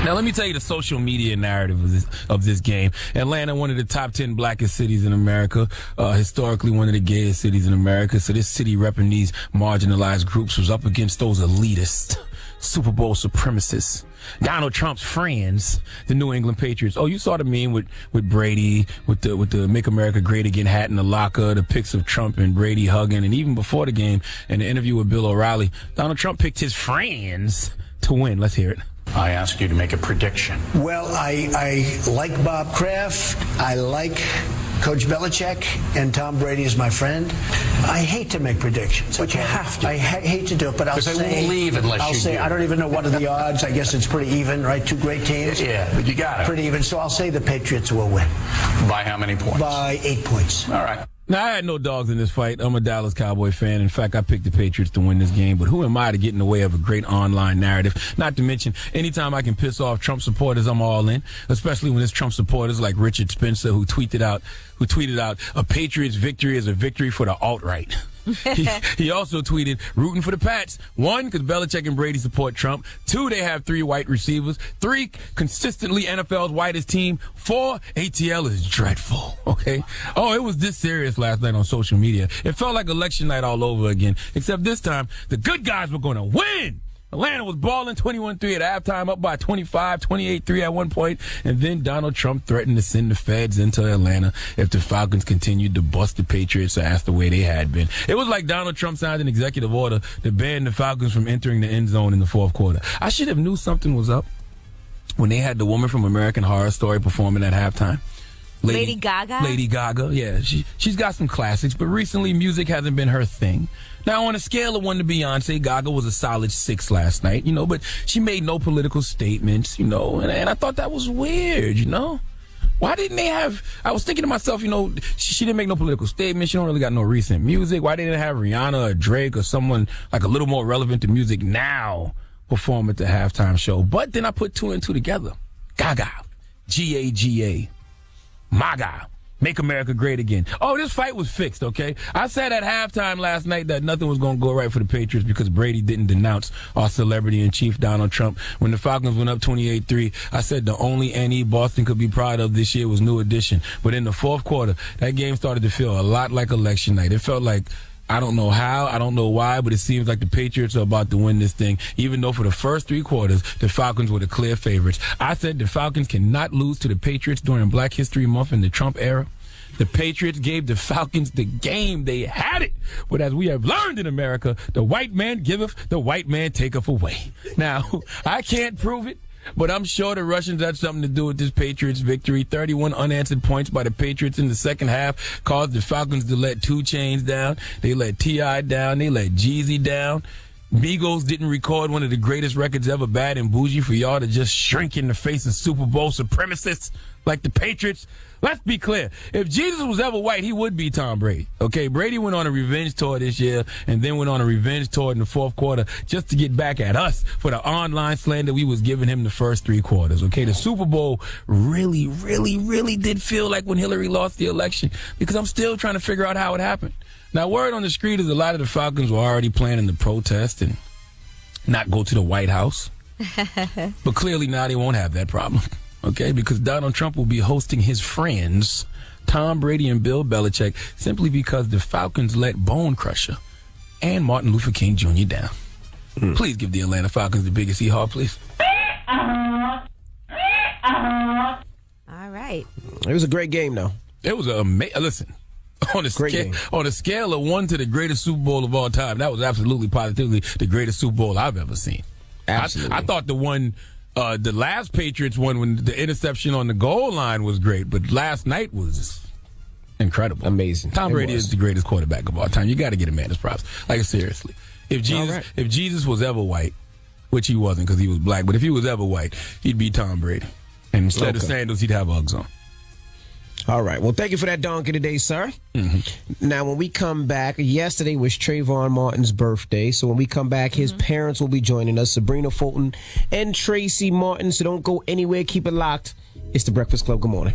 Now, let me tell you the social media narrative of this game. Atlanta, one of the top 10 blackest cities in America, historically one of the gayest cities in America. So this city repping these marginalized groups was up against those elitists, Super Bowl supremacists. Donald Trump's friends, the New England Patriots. Oh, you saw the meme with Brady, with the Make America Great Again hat in the locker, the pics of Trump and Brady hugging, and even before the game, in the interview with Bill O'Reilly, Donald Trump picked his friends to win. Let's hear it. I ask you to make a prediction. Well, I like Bob Kraft. I like Coach Belichick, and Tom Brady is my friend. I hate to make predictions. But you have to. I hate to do it, but I'll say... Because they won't leave unless you do. I don't even know what are the odds. I guess it's pretty even, right? Two great teams. Yeah, but you got it. Pretty even. So I'll say the Patriots will win. By how many points? By 8 points. All right. Now, I had no dogs in this fight. I'm a Dallas Cowboy fan. In fact, I picked the Patriots to win this game. But who am I to get in the way of a great online narrative? Not to mention, anytime I can piss off Trump supporters, I'm all in. Especially when it's Trump supporters like Richard Spencer, who tweeted out, a Patriots victory is a victory for the alt-right. He also tweeted, rooting for the Pats. 1, because Belichick and Brady support Trump. 2, they have 3 white receivers. 3, consistently NFL's whitest team. 4, ATL is dreadful. Okay? Oh, it was this serious last night on social media. It felt like election night all over again. Except this time, the good guys were going to win. Atlanta was balling 21-3 at halftime, up by 25, 28-3 at one point, and then Donald Trump threatened to send the feds into Atlanta if the Falcons continued to bust the Patriots' ass the way they had been. It was like Donald Trump signed an executive order to ban the Falcons from entering the end zone in the fourth quarter. I should have knew something was up when they had the woman from American Horror Story performing at halftime. Lady Gaga? Lady Gaga, yeah. She's got some classics, but recently music hasn't been her thing. Now, on a scale of 1 to Beyonce, Gaga was a solid 6 last night, but she made no political statements, and I thought that was weird, Why didn't they have, I was thinking to myself, she didn't make no political statements, she don't really got no recent music. Why didn't they have Rihanna or Drake or someone like a little more relevant to music now perform at the halftime show? But then I put 2 and 2 together. Gaga, G-A-G-A, MAGA. Make America Great Again. Oh, this fight was fixed, okay? I said at halftime last night that nothing was going to go right for the Patriots because Brady didn't denounce our celebrity-in-chief, Donald Trump. When the Falcons went up 28-3, I said the only NE Boston could be proud of this year was New Edition. But in the fourth quarter, that game started to feel a lot like election night. It felt like, I don't know how, I don't know why, but it seems like the Patriots are about to win this thing, even though for the first 3 quarters, the Falcons were the clear favorites. I said the Falcons cannot lose to the Patriots during Black History Month in the Trump era. The Patriots gave the Falcons the game. They had it. But as we have learned in America, the white man giveth, the white man taketh away. Now, I can't prove it, but I'm sure the Russians had something to do with this Patriots victory. 31 unanswered points by the Patriots in the second half caused the Falcons to let 2 Chainz down. They let T.I. down. They let Jeezy down. Migos didn't record one of the greatest records ever, Bad and Bougie, for y'all to just shrink in the face of Super Bowl supremacists like the Patriots. Let's be clear. If Jesus was ever white, he would be Tom Brady. Okay, Brady went on a revenge tour this year and then went on a revenge tour in the fourth quarter just to get back at us for the online slander we was giving him the first 3 quarters. Okay, the Super Bowl really, really, really did feel like when Hillary lost the election because I'm still trying to figure out how it happened. Now, word on the street is a lot of the Falcons were already planning to protest and not go to the White House. But clearly now they won't have that problem. Okay, because Donald Trump will be hosting his friends, Tom Brady and Bill Belichick, simply because the Falcons let Bone Crusher and Martin Luther King Jr. down. Please give the Atlanta Falcons the biggest hee-haw, please. All right. It was a great game, though. It was amazing. Listen, on a scale of 1 to the greatest Super Bowl of all time, that was absolutely positively the greatest Super Bowl I've ever seen. Absolutely. I thought the one... the last Patriots one when the interception on the goal line was great, but last night was incredible. Amazing. Tom Brady is the greatest quarterback of all time. You got to get a man his props. Like, seriously. If Jesus was ever white, which he wasn't because he was black, but if he was ever white, he'd be Tom Brady. And instead of sandals, he'd have Uggs on. All right. Well, thank you for that donkey today, sir. Mm-hmm. Now, when we come back, yesterday was Trayvon Martin's birthday. So when we come back, his parents will be joining us, Sabrina Fulton and Tracy Martin. So don't go anywhere. Keep it locked. It's the Breakfast Club. Good morning.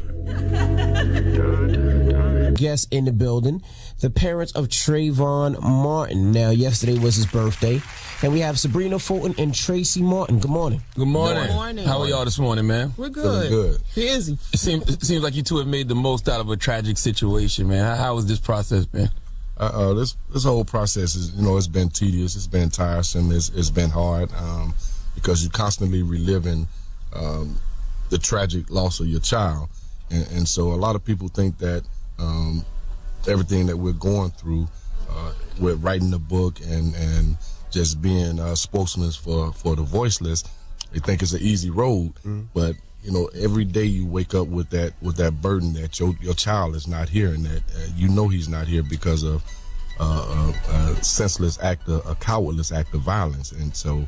Guests in the building, the parents of Trayvon Martin. Now, yesterday was his birthday. And we have Sabrina Fulton and Tracy Martin. Good morning. Good morning. Good morning. How are y'all this morning, man? We're good. Good. Busy. It seems like you two have made the most out of a tragic situation, man. How has this process been? This whole process is, it's been tedious. It's been tiresome. It's been hard. because you're constantly reliving the tragic loss of your child. And so a lot of people think that everything that we're going through with writing the book and just being spokesmen for the voiceless, they think it's an easy road. But you know, every day you wake up with that burden that your child is not here, and that you know he's not here because of a senseless act, a cowardless act of violence. And so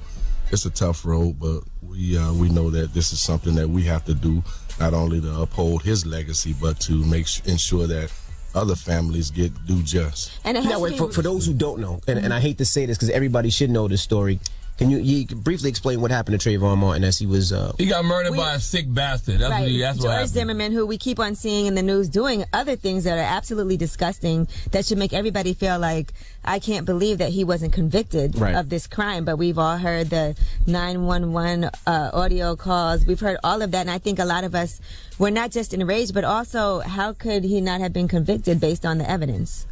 it's a tough road, but we know that this is something that we have to do, not only to uphold his legacy, but to ensure that other families get due just. And for those who don't know, and I hate to say this because everybody should know this story, can you briefly explain what happened to Trayvon Martin as he was... he got murdered by a sick bastard. That's right. That's what George happened. Zimmerman, who we keep on seeing in the news doing other things that are absolutely disgusting, that should make everybody feel like, I can't believe that he wasn't convicted of this crime. But we've all heard the 911 audio calls. We've heard all of that, and I think a lot of us were not just enraged, but also, how could he not have been convicted based on the evidence?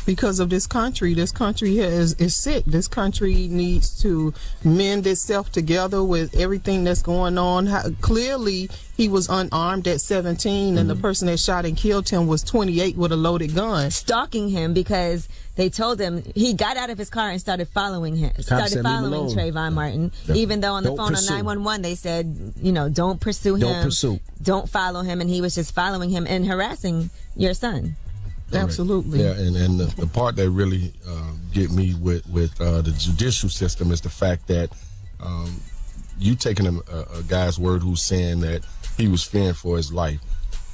Because of this country. This country here is sick. This country needs to mend itself together with everything that's going on. Clearly, he was unarmed at 17, and the person that shot and killed him was 28 with a loaded gun. Stalking him because they told him, he got out of his car and started following him. Started following Trayvon Martin, even though on the phone on 911 they said, you know, don't pursue him. Don't follow him, and he was just following him and harassing your son. Absolutely. Yeah, and the part that really get me with the judicial system is the fact that you taking a guy's word who's saying that he was fearing for his life,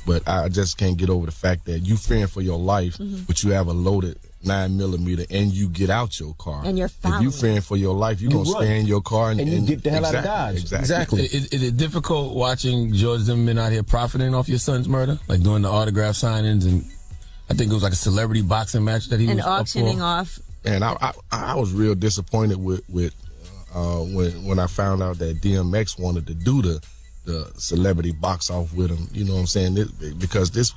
but I just can't get over the fact that you fearing for your life, but you have a loaded 9mm and you get out your car. And you're following. If you fearing for your life, you're going to stay in your car and you get the hell out of Dodge. Exactly. Is it difficult watching George Zimmerman out here profiting off your son's murder? Like doing the autograph signings, and I think it was like a celebrity boxing match that he was auctioning off. And I was real disappointed with when I found out that DMX wanted to do the celebrity box off with him. You know what I'm saying? Because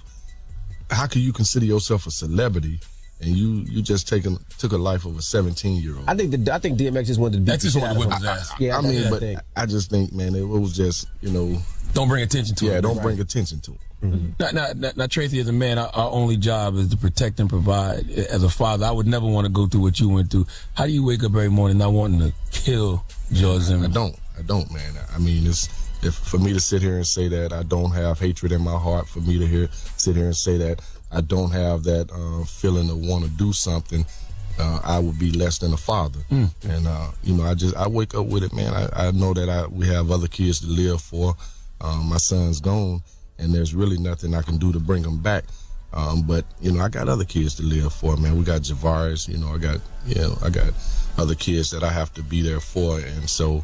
how can you consider yourself a celebrity and you just took a life of a 17-year-old? I think DMX just wanted to beat the shit out of him. But I just think, man, it was just, you know, don't bring attention to it. Yeah, don't bring attention to it. Now, Tracy, as a man, our only job is to protect and provide. As a father, I would never want to go through what you went through. How do you wake up every morning not wanting to kill George Zimmerman? I don't, man. I mean, for me to sit here and say that I don't have hatred in my heart, for me to sit here and say that I don't have that feeling to want to do something, I would be less than a father. And you know, I wake up with it, man. I know that we have other kids to live for. My son's gone, and there's really nothing I can do to bring him back. But you know, I got other kids to live for, man. We got Javaris, you know, I got other kids that I have to be there for, and so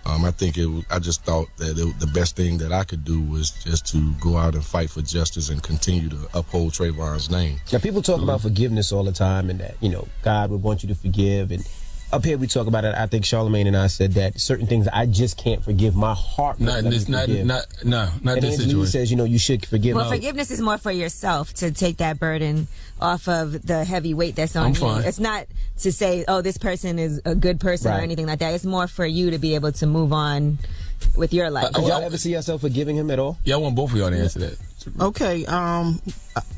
I think I just thought that the best thing that I could do was just to go out and fight for justice and continue to uphold Trayvon's name. Now, people talk about forgiveness all the time, and that, you know, God would want you to forgive, and up here we talk about it. I think Charlamagne and I said that certain things I just can't forgive. My heart not this situation. He says, you know, you should forgive. Well, forgiveness is more for yourself, to take that burden off of the heavy weight that's on you. It's not to say, oh, this person is a good person or anything like that. It's more for you to be able to move on with your life. Did y'all ever see yourself forgiving him at all? Yeah, I want both of y'all to answer that. Okay,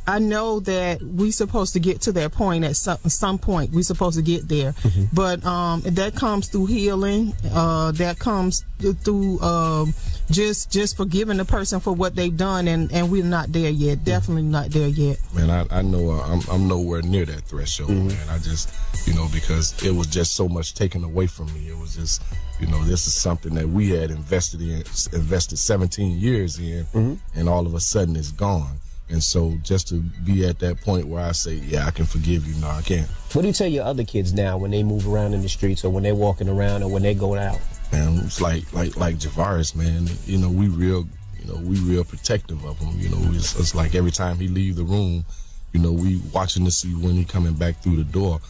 I know that we supposed to get to that point at some point. We supposed to get there, but that comes through healing. That comes through just forgiving the person for what they've done, and we're not there yet. Definitely not there yet. Man, I know I'm nowhere near that threshold, man. I just, you know, because it was just so much taken away from me. It was just, you know, this is something that we had invested 17 years in, and all of a sudden it's gone. And so just to be at that point where I say, yeah, I can forgive you. No, I can't. What do you tell your other kids now when they move around in the streets, or when they're walking around, or when they go out? Man, it's like Javaris, man. You know, we real protective of him. You know, it's like every time he leave the room, you know, we watching to see when he coming back through the door.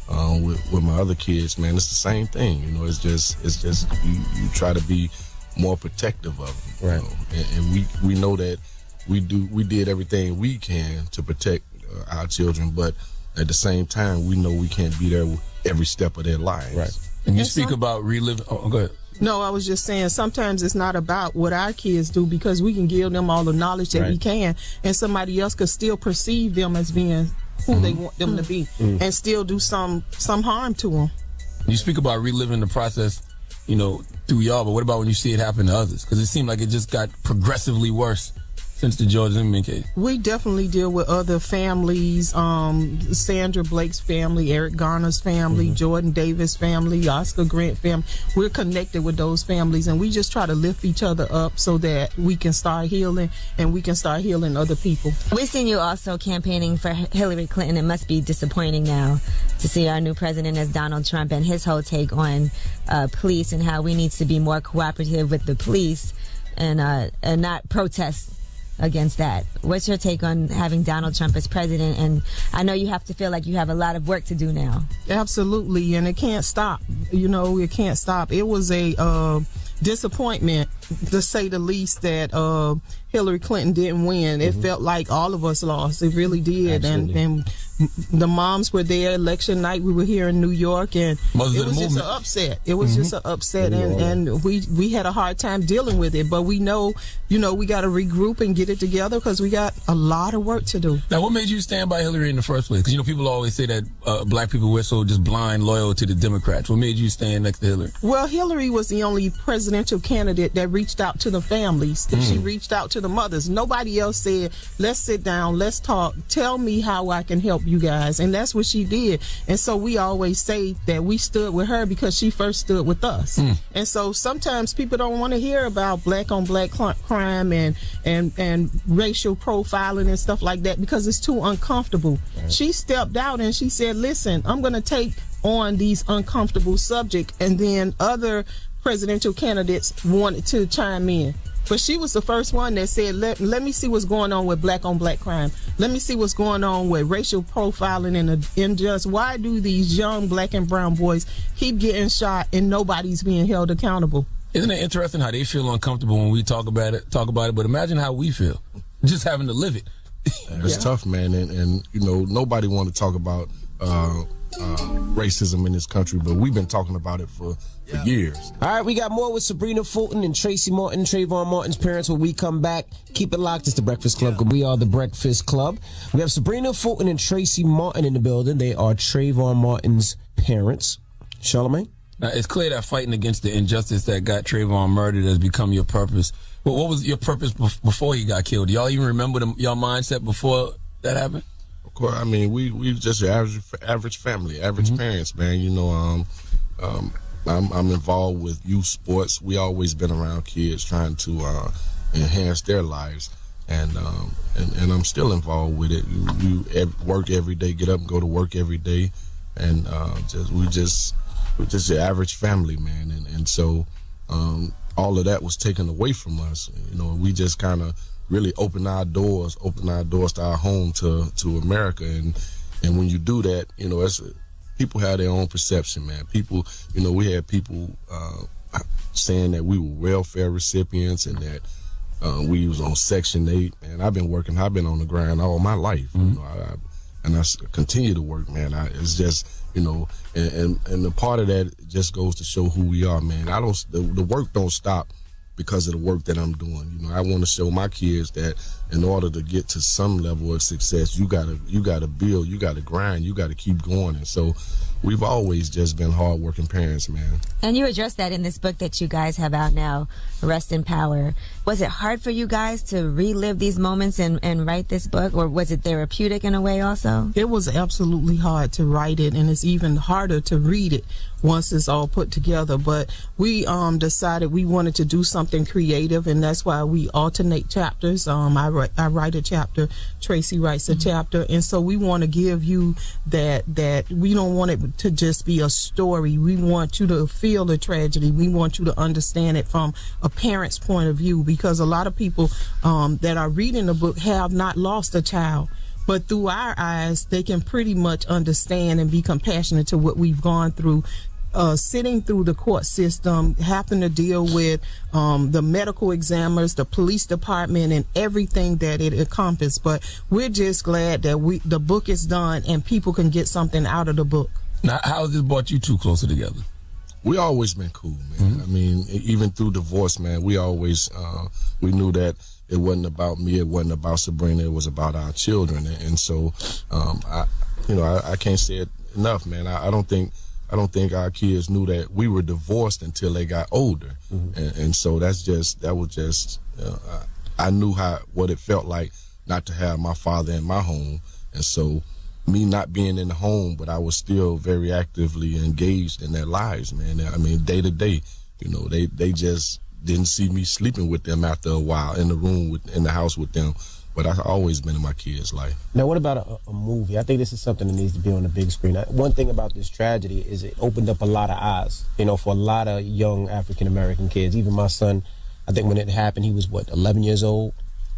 With my other kids, man, it's the same thing. You know, it's just you try to be more protective of him. Right. You know? And we know that we did everything we can to protect our children, but at the same time, we know we can't be there every step of their lives. Right. And you speak about reliving. Oh, go ahead. No, I was just saying sometimes it's not about what our kids do, because we can give them all the knowledge that we can, and somebody else could still perceive them as being who they want them to be and still do some harm to them. You speak about reliving the process, through y'all, but what about when you see it happen to others? Because it seemed like it just got progressively worse since the George Zimmerman case. We definitely deal with other families, Sandra Blake's family, Eric Garner's family, Jordan Davis' family, Oscar Grant family. We're connected with those families, and we just try to lift each other up so that we can start healing, and we can start healing other people. We've seen you also campaigning for Hillary Clinton. It must be disappointing now to see our new president as Donald Trump and his whole take on police and how we need to be more cooperative with the police and not protest against that. What's your take on having Donald Trump as president? And I know you have to feel like you have a lot of work to do now. Absolutely, and it can't stop. It can't stop. It was a disappointment, to say the least, that Hillary Clinton didn't win. It felt like all of us lost. It really did. And the moms were there election night. We were here in New York, and it was just an upset. It was just an upset, and we had a hard time dealing with it. But we know, we got to regroup and get it together, because we got a lot of work to do. Now, what made you stand by Hillary in the first place? Because people always say that black people were so just blind loyal to the Democrats. What made you stand next to Hillary? Well, Hillary was the only presidential candidate that reached out to the families. She reached out to the mothers. Nobody else said, let's sit down, let's talk, tell me how I can help you guys. And that's what she did. And so we always say that we stood with her because she first stood with us. And so sometimes people don't want to hear about black on black crime and racial profiling and stuff like that, because it's too uncomfortable. She stepped out and she said, listen, I'm going to take on these uncomfortable subjects. And then other presidential candidates wanted to chime in. But she was the first one that said, let me see what's going on with black on black crime. Let me see what's going on with racial profiling and just why do these young black and brown boys keep getting shot and nobody's being held accountable? Isn't it interesting how they feel uncomfortable when we talk about it, but imagine how we feel just having to live it. It's tough, man. And nobody want to talk about racism in this country, but we've been talking about it for years. All right, we got more with Sabrina Fulton and Tracy Martin, Trayvon Martin's parents. When we come back, keep it locked. It's the Breakfast Club. We are the Breakfast Club. We have Sabrina Fulton and Tracy Martin in the building. They are Trayvon Martin's parents. Charlamagne? Now, it's clear that fighting against the injustice that got Trayvon murdered has become your purpose. But what was your purpose before he got killed? Do y'all even remember your mindset before that happened? Of course, I mean, we just your average family, average parents, man. I'm involved with youth sports. We always been around kids trying to enhance their lives, and I'm still involved with it. You work every day, get up and go to work every day, and we're just your average family, man. And so all of that was taken away from us. We just kind of really open our doors to our home, to America, and when you do that, people have their own perception, man. People, we had people saying that we were welfare recipients and that we was on Section 8. And I've been on the grind all my life, and I continue to work, man. It's just, and the part of that just goes to show who we are, man. The work don't stop because of the work that I'm doing. I want to show my kids that in order to get to some level of success, you gotta build, you gotta grind, you gotta keep going. And so we've always just been hardworking parents, man. And you address that in this book that you guys have out now, Rest in Power. Was it hard for you guys to relive these moments and write this book, or was it therapeutic in a way also? It was absolutely hard to write it, and it's even harder to read it once it's all put together. But we decided we wanted to do something creative, and that's why we alternate chapters. I write a chapter, Tracy writes a chapter, and so we want to give you that we don't want it to just be a story. We want you to feel the tragedy. We want you to understand it from a parent's point of view, because a lot of people that are reading the book have not lost a child. But through our eyes, they can pretty much understand and be compassionate to what we've gone through, sitting through the court system, having to deal with the medical examiners, the police department, and everything that it encompasses. But we're just glad that the book is done and people can get something out of the book. Now, how has this brought you two closer together? We always been cool, man. I mean, even through divorce, man, we always we knew that it wasn't about me, it wasn't about Sabrina, it was about our children. And so, I can't say it enough, man. I don't think our kids knew that we were divorced until they got older. And so I knew what it felt like not to have my father in my home. And so me not being in the home, but I was still very actively engaged in their lives, man. I mean, day to day, they just didn't see me sleeping with them after a while in the room, in the house with them. But I've always been in my kids' life. Now, what about a movie? I think this is something that needs to be on the big screen. One thing about this tragedy is it opened up a lot of eyes, for a lot of young African-American kids. Even my son, I think when it happened, he was, 11 years old?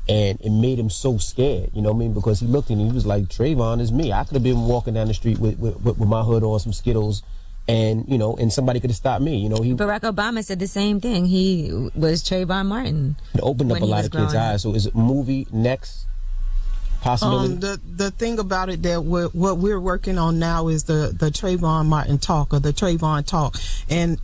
And it made him so scared, because he looked and he was like, Trayvon is me. I could have been walking down the street with my hood on, some Skittles, and, and somebody could have stopped me. Barack Obama said the same thing. He was Trayvon Martin. It opened up a lot of kids' eyes. So is it movie next possibility? The thing about it that what we're working on now is the Trayvon Martin talk, or the Trayvon talk. And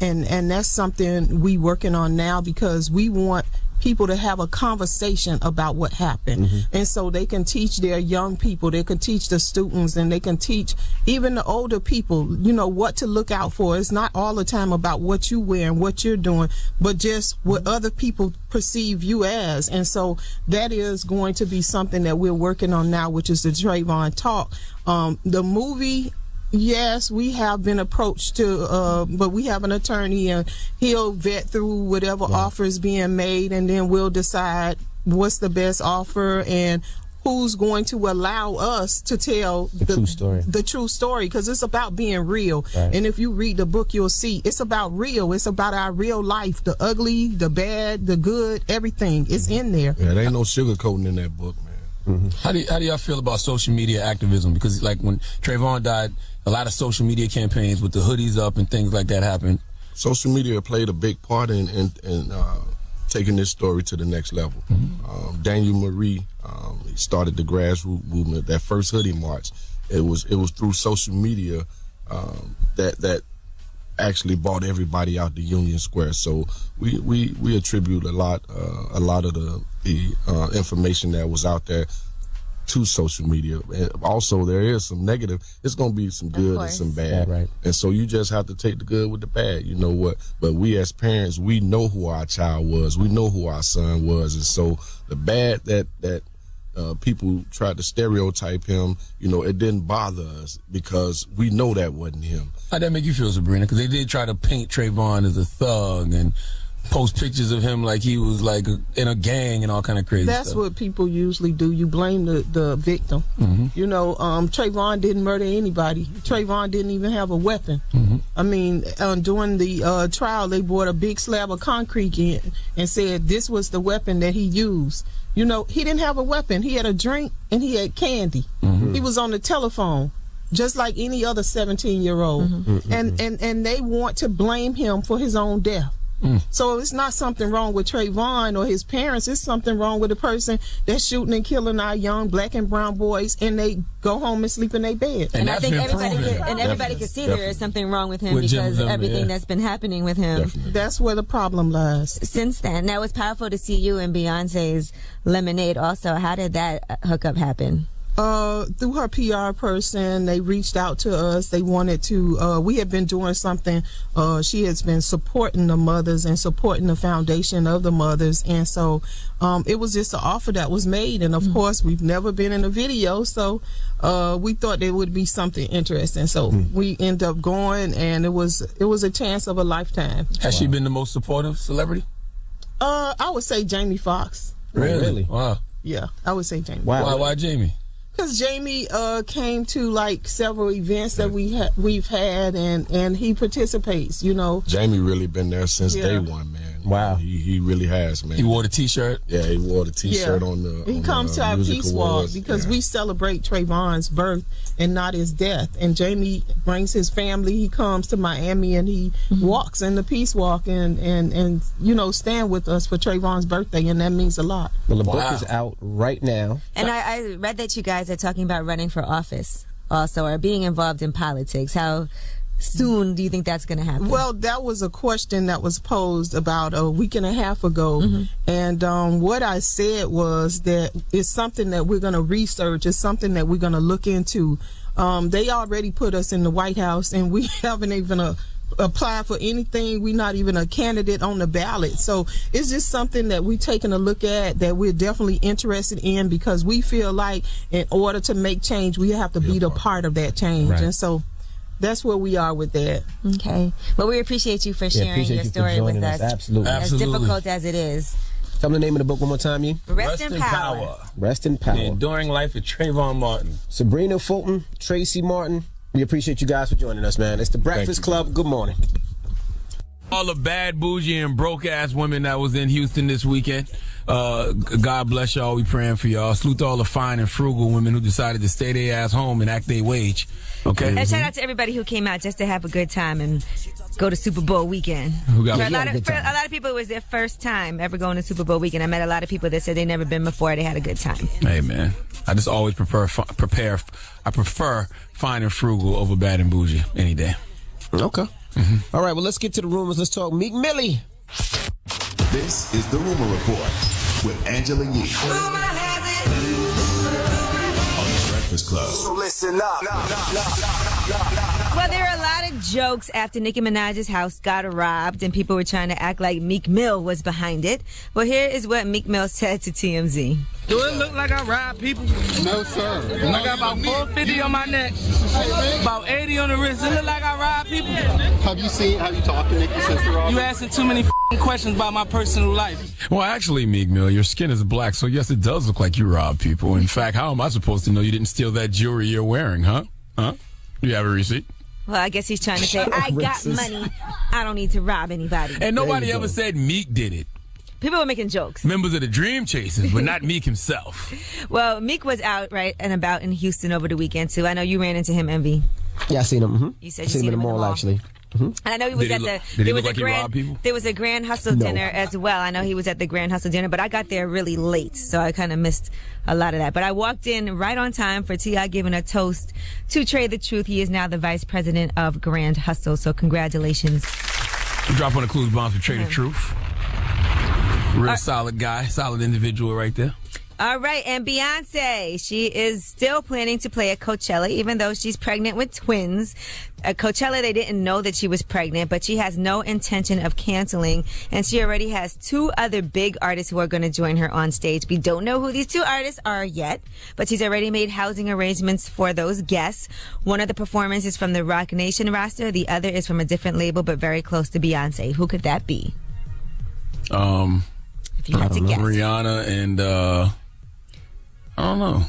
that's something we working on now, because we want people to have a conversation about what happened. And so they can teach their young people, they can teach the students, and they can teach even the older people, what to look out for. It's not all the time about what you wear and what you're doing, but just what other people perceive you as. And so that is going to be something that we're working on now, which is the Trayvon talk. The movie, yes, we have been approached to, but we have an attorney, and he'll vet through whatever offer is being made, and then we'll decide what's the best offer and who's going to allow us to tell the true story, because it's about being real. Right. And if you read the book, you'll see it's about real. It's about our real life, the ugly, the bad, the good, everything. It's in there. Yeah, there ain't no sugarcoating in that book, man. How do y'all feel about social media activism? Because like when Trayvon died, a lot of social media campaigns with the hoodies up and things like that happened. Social media played a big part in taking this story to the next level. Daniel Marie started the grassroots movement. That first hoodie march, it was through social media that actually brought everybody out to Union Square. So we attribute a lot of the information that was out there to social media. And also, there is some negative. It's going to be some good and some bad. Right. And so you just have to take the good with the bad. You know what? But we as parents, we know who our child was. We know who our son was. And so the bad that people tried to stereotype him, it didn't bother us because we know that wasn't him. How'd that make you feel, Sabrina? Because they did try to paint Trayvon as a thug and post pictures of him like he was like in a gang and all kind of crazy That's stuff. what people usually do. You blame the victim. Trayvon didn't murder anybody. Trayvon didn't even have a weapon. I mean, during the trial, they brought a big slab of concrete in and said this was the weapon that he used. He didn't have a weapon. He had a drink and he had candy. He was on the telephone, just like any other 17-year-old. And they want to blame him for his own death. So it's not something wrong with Trayvon or his parents. It's something wrong with the person that's shooting and killing our young black and brown boys, and they go home and sleep in their bed. And I think everybody can see there is something wrong with him because of everything that's been happening with him. Definitely. That's where the problem lies. Since then, now it's powerful to see you in Beyonce's Lemonade also. How did that hookup happen? Through her PR person, they reached out to us. They wanted to, we had been doing something. She has been supporting the mothers and supporting the foundation of the mothers. And so, it was just an offer that was made. And of course, we've never been in a video. So, we thought there would be something interesting. So we end up going, and it was a chance of a lifetime. Has she been the most supportive celebrity? I would say Jamie Foxx. Really? Wow. Yeah, I would say Jamie. Wow. Why Jamie? Because Jamie came to like several events that we've had, and he participates. Jamie really been there since day one, man. Wow, he really has, man. He wore the T-shirt. Yeah, he wore the T-shirt on the. He comes to our Peace Walk because we celebrate Trayvon's birth and not his death. And Jamie brings his family. He comes to Miami and he walks in the Peace Walk and stand with us for Trayvon's birthday, and that means a lot. Well, the book is out right now, and I read that you guys are talking about running for office also, or being involved in politics. How soon do you think that's going to happen? Well, that was a question that was posed about a week and a half ago. And what I said was that it's something that we're going to research. It's something that we're going to look into. They already put us in the White House, and we haven't even applied for anything. We're not even a candidate on the ballot. So it's just something that we're taking a look at, that we're definitely interested in, because we feel like in order to make change, we have to be a part of that change. Right. And so that's where we are with that. Okay. Well, we appreciate you for sharing your story with us. Absolutely. As difficult as it is. Tell me the name of the book one more time, you. Rest in Power. Rest in Power. The Enduring Life of Trayvon Martin. Sabrina Fulton, Tracy Martin. We appreciate you guys for joining us, man. It's the Breakfast Club. Good morning. All the bad, bougie, and broke-ass women that was in Houston this weekend. God bless y'all. We praying for y'all. Salute to all the fine and frugal women who decided to stay their ass home and act their wage. Okay. And shout out to everybody who came out just to have a good time and go to Super Bowl weekend. For a lot of people, it was their first time ever going to Super Bowl weekend. I met a lot of people that said they'd never been before. They had a good time. Hey, man. I just always prefer fine and frugal over bad and bougie any day. Okay. All right, well, let's get to the rumors. Let's talk Meek Millie. This is the Rumor Report with Angela Yee on the Breakfast Club. So listen up. Well, there are a lot of jokes after Nicki Minaj's house got robbed, and people were trying to act like Meek Mill was behind it. Well, here is what Meek Mill said to TMZ. Do it look like I rob people? No, sir. I got about 450 on my neck, about 80 on the wrist. It look like I rob people? Have you talked to Nicki since the robbery? You asking too many questions about my personal life. Well, actually, Meek Mill, your skin is black, so yes, it does look like you rob people. In fact, how am I supposed to know you didn't steal that jewelry you're wearing, huh? You have a receipt? Well, I guess he's trying to say, I got money. I don't need to rob anybody. And nobody ever said Meek did it. People were making jokes. Members of the Dream Chasers, but not Meek himself. Well, Meek was out right and about in Houston over the weekend, too. I know you ran into him, Envy. Yeah, I seen him. You said I seen him in the mall, actually. And I know he was there was a Grand Hustle dinner as well. I know he was at the Grand Hustle dinner, but I got there really late, so I kind of missed a lot of that. But I walked in right on time for T.I. giving a toast to Trey the Truth. He is now the vice president of Grand Hustle, so congratulations. Drop on the clues bombs for Trey the Truth. Real solid guy, solid individual right there. All right, and Beyonce, she is still planning to play at Coachella, even though she's pregnant with twins. At Coachella, they didn't know that she was pregnant, but she has no intention of canceling, and she already has 2 other big artists who are going to join her on stage. We don't know who these 2 artists are yet, but she's already made housing arrangements for those guests. One of the performers is from the Rock Nation roster. The other is from a different label, but very close to Beyonce. Who could that be? If you had to guess. Rihanna and, I don't know.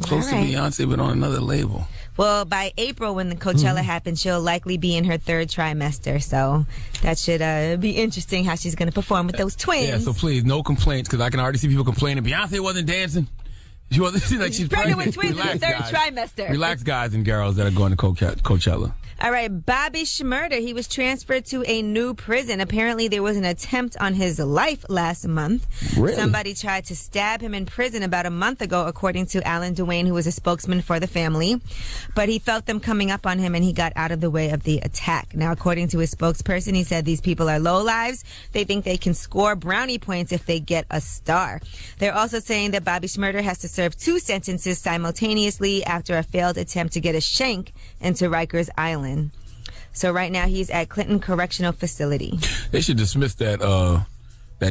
Close to Beyonce, but on another label. Well, by April, when the Coachella happens, she'll likely be in her 3rd trimester. So that should be interesting how she's going to perform with those twins. Yeah, so please, no complaints, because I can already see people complaining. Beyonce wasn't dancing. She wasn't like she's pregnant with twins in the 3rd trimester. Relax, guys and girls that are going to Coachella. All right, Bobby Shmurda, he was transferred to a new prison. Apparently, there was an attempt on his life last month. Really? Somebody tried to stab him in prison about a month ago, according to Alan Duane, who was a spokesman for the family. But he felt them coming up on him, and he got out of the way of the attack. Now, according to his spokesperson, he said these people are lowlives. They think they can score brownie points if they get a star. They're also saying that Bobby Shmurda has to serve 2 sentences simultaneously after a failed attempt to get a shank into Rikers Island. So right now he's at Clinton Correctional Facility. They should dismiss that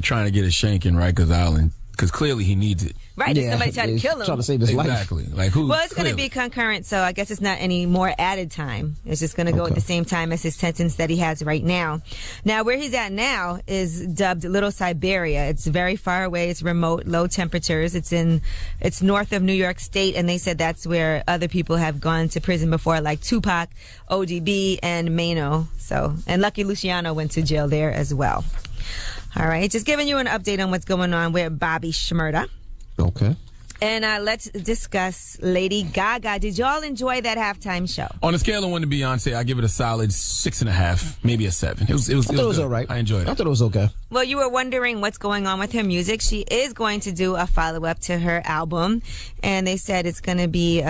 trying to get a shank in Rikers Island, because clearly he needs it. Right, yeah, somebody tried to kill him. Trying to save his life. Exactly. Like who? Well, it's going to be concurrent, so I guess it's not any more added time. It's just going to go at the same time as his sentence that he has right now. Now, where he's at now is dubbed Little Siberia. It's very far away. It's remote, low temperatures. It's north of New York State, and they said that's where other people have gone to prison before, like Tupac, ODB, and Mano. So, and Lucky Luciano went to jail there as well. All right, just giving you an update on what's going on with Bobby Shmurda. Okay. And let's discuss Lady Gaga. Did y'all enjoy that halftime show? On a scale of 1 to Beyonce, I give it a solid 6.5, maybe a 7. It was all right. I enjoyed it. I thought it was okay. Well, you were wondering what's going on with her music. She is going to do a follow-up to her album, and they said it's going to be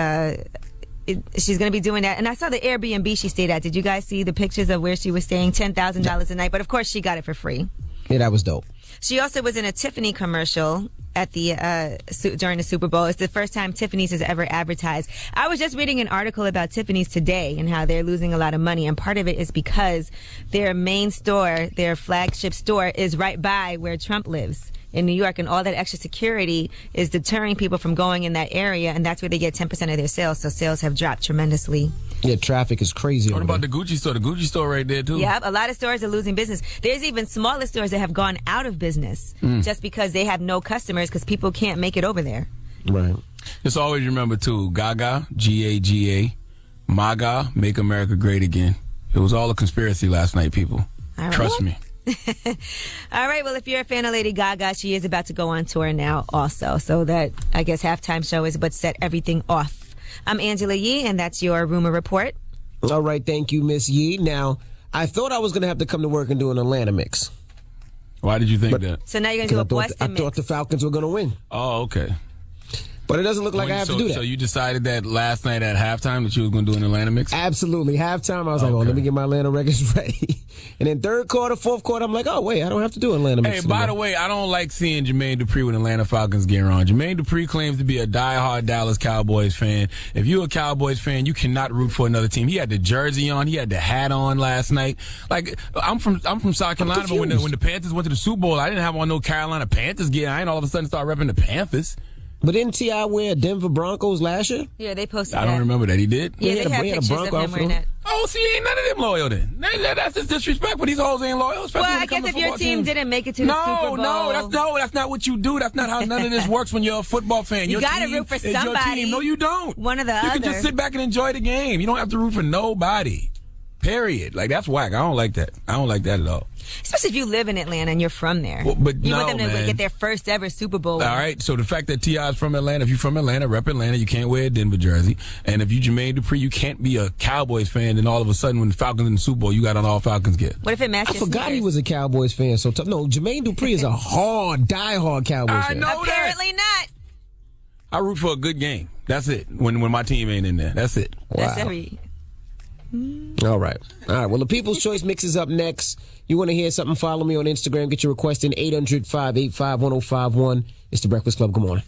she's going to be doing that. And I saw the Airbnb she stayed at. Did you guys see the pictures of where she was staying? $10,000 a night. But of course, she got it for free. Yeah, that was dope. She also was in a Tiffany commercial at the during the Super Bowl. It's the first time Tiffany's has ever advertised. I was just reading an article about Tiffany's today and how they're losing a lot of money, and part of it is because their main store, their flagship store, is right by where Trump lives in New York, and all that extra security is deterring people from going in that area, and that's where they get 10% of their sales. So sales have dropped tremendously. Yeah, traffic is crazy. What about the Gucci store? The Gucci store right there, too. Yep, a lot of stores are losing business. There's even smaller stores that have gone out of business just because they have no customers because people can't make it over there. Right. Just always remember, too, Gaga, G-A-G-A, MAGA, Make America Great Again. It was all a conspiracy last night, people. Trust me. All right, well, if you're a fan of Lady Gaga, she is about to go on tour now also. So that, I guess, halftime show is what set everything off. I'm Angela Yee, and that's your Rumor Report. All right, thank you, Miss Yee. Now, I thought I was going to have to come to work and do an Atlanta mix. Why did you think that? So now you're going to do a Boston mix. I thought the Falcons were going to win. Oh, okay. But it doesn't look like I have to do that. So you decided that last night at halftime that you were going to do an Atlanta mix? Absolutely. Halftime, I was like, let me get my Atlanta records ready. And then third quarter, fourth quarter, I'm like, oh, wait, I don't have to do an Atlanta mix. Hey, by the way, I don't like seeing Jermaine Dupri with Atlanta Falcons gear on. Jermaine Dupri claims to be a diehard Dallas Cowboys fan. If you're a Cowboys fan, you cannot root for another team. He had the jersey on. He had the hat on last night. Like, I'm from South Carolina, but when the Panthers went to the Super Bowl, I didn't have on no Carolina Panthers gear. I ain't all of a sudden start repping the Panthers. But didn't T.I. wear Denver Broncos last year? Yeah, they posted I don't remember that. He did? Yeah, they have pictures of him wearing that. Oh, see, ain't none of them loyal then. That's just disrespectful. These hoes ain't loyal. Well, I guess if your team didn't make it to the Super Bowl. That's not what you do. That's not how none of this works when you're a football fan. You got to root for somebody. Your team. No, you don't. One of the other. You can just sit back and enjoy the game. You don't have to root for nobody. Period. Like, that's whack. I don't like that. I don't like that at all. Especially if you live in Atlanta and you're from there. Well, but you want them to get their first ever Super Bowl. All right. So the fact that T.I. is from Atlanta, if you're from Atlanta, rep Atlanta, you can't wear a Denver jersey. And if you Jermaine Dupri, you can't be a Cowboys fan. And all of a sudden, when the Falcons in the Super Bowl, you got on all Falcons gear. What if it matches? I forgot he was a Cowboys fan. So no, Jermaine Dupri is a diehard Cowboys fan. I know Apparently not. I root for a good game. That's it. When my team ain't in there. That's it. Wow. That's every. All right. Well, the People's Choice Mix is up next. You want to hear something? Follow me on Instagram. Get your request in 800-585-1051. It's The Breakfast Club. Good morning.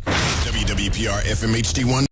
WWPR FM HD1.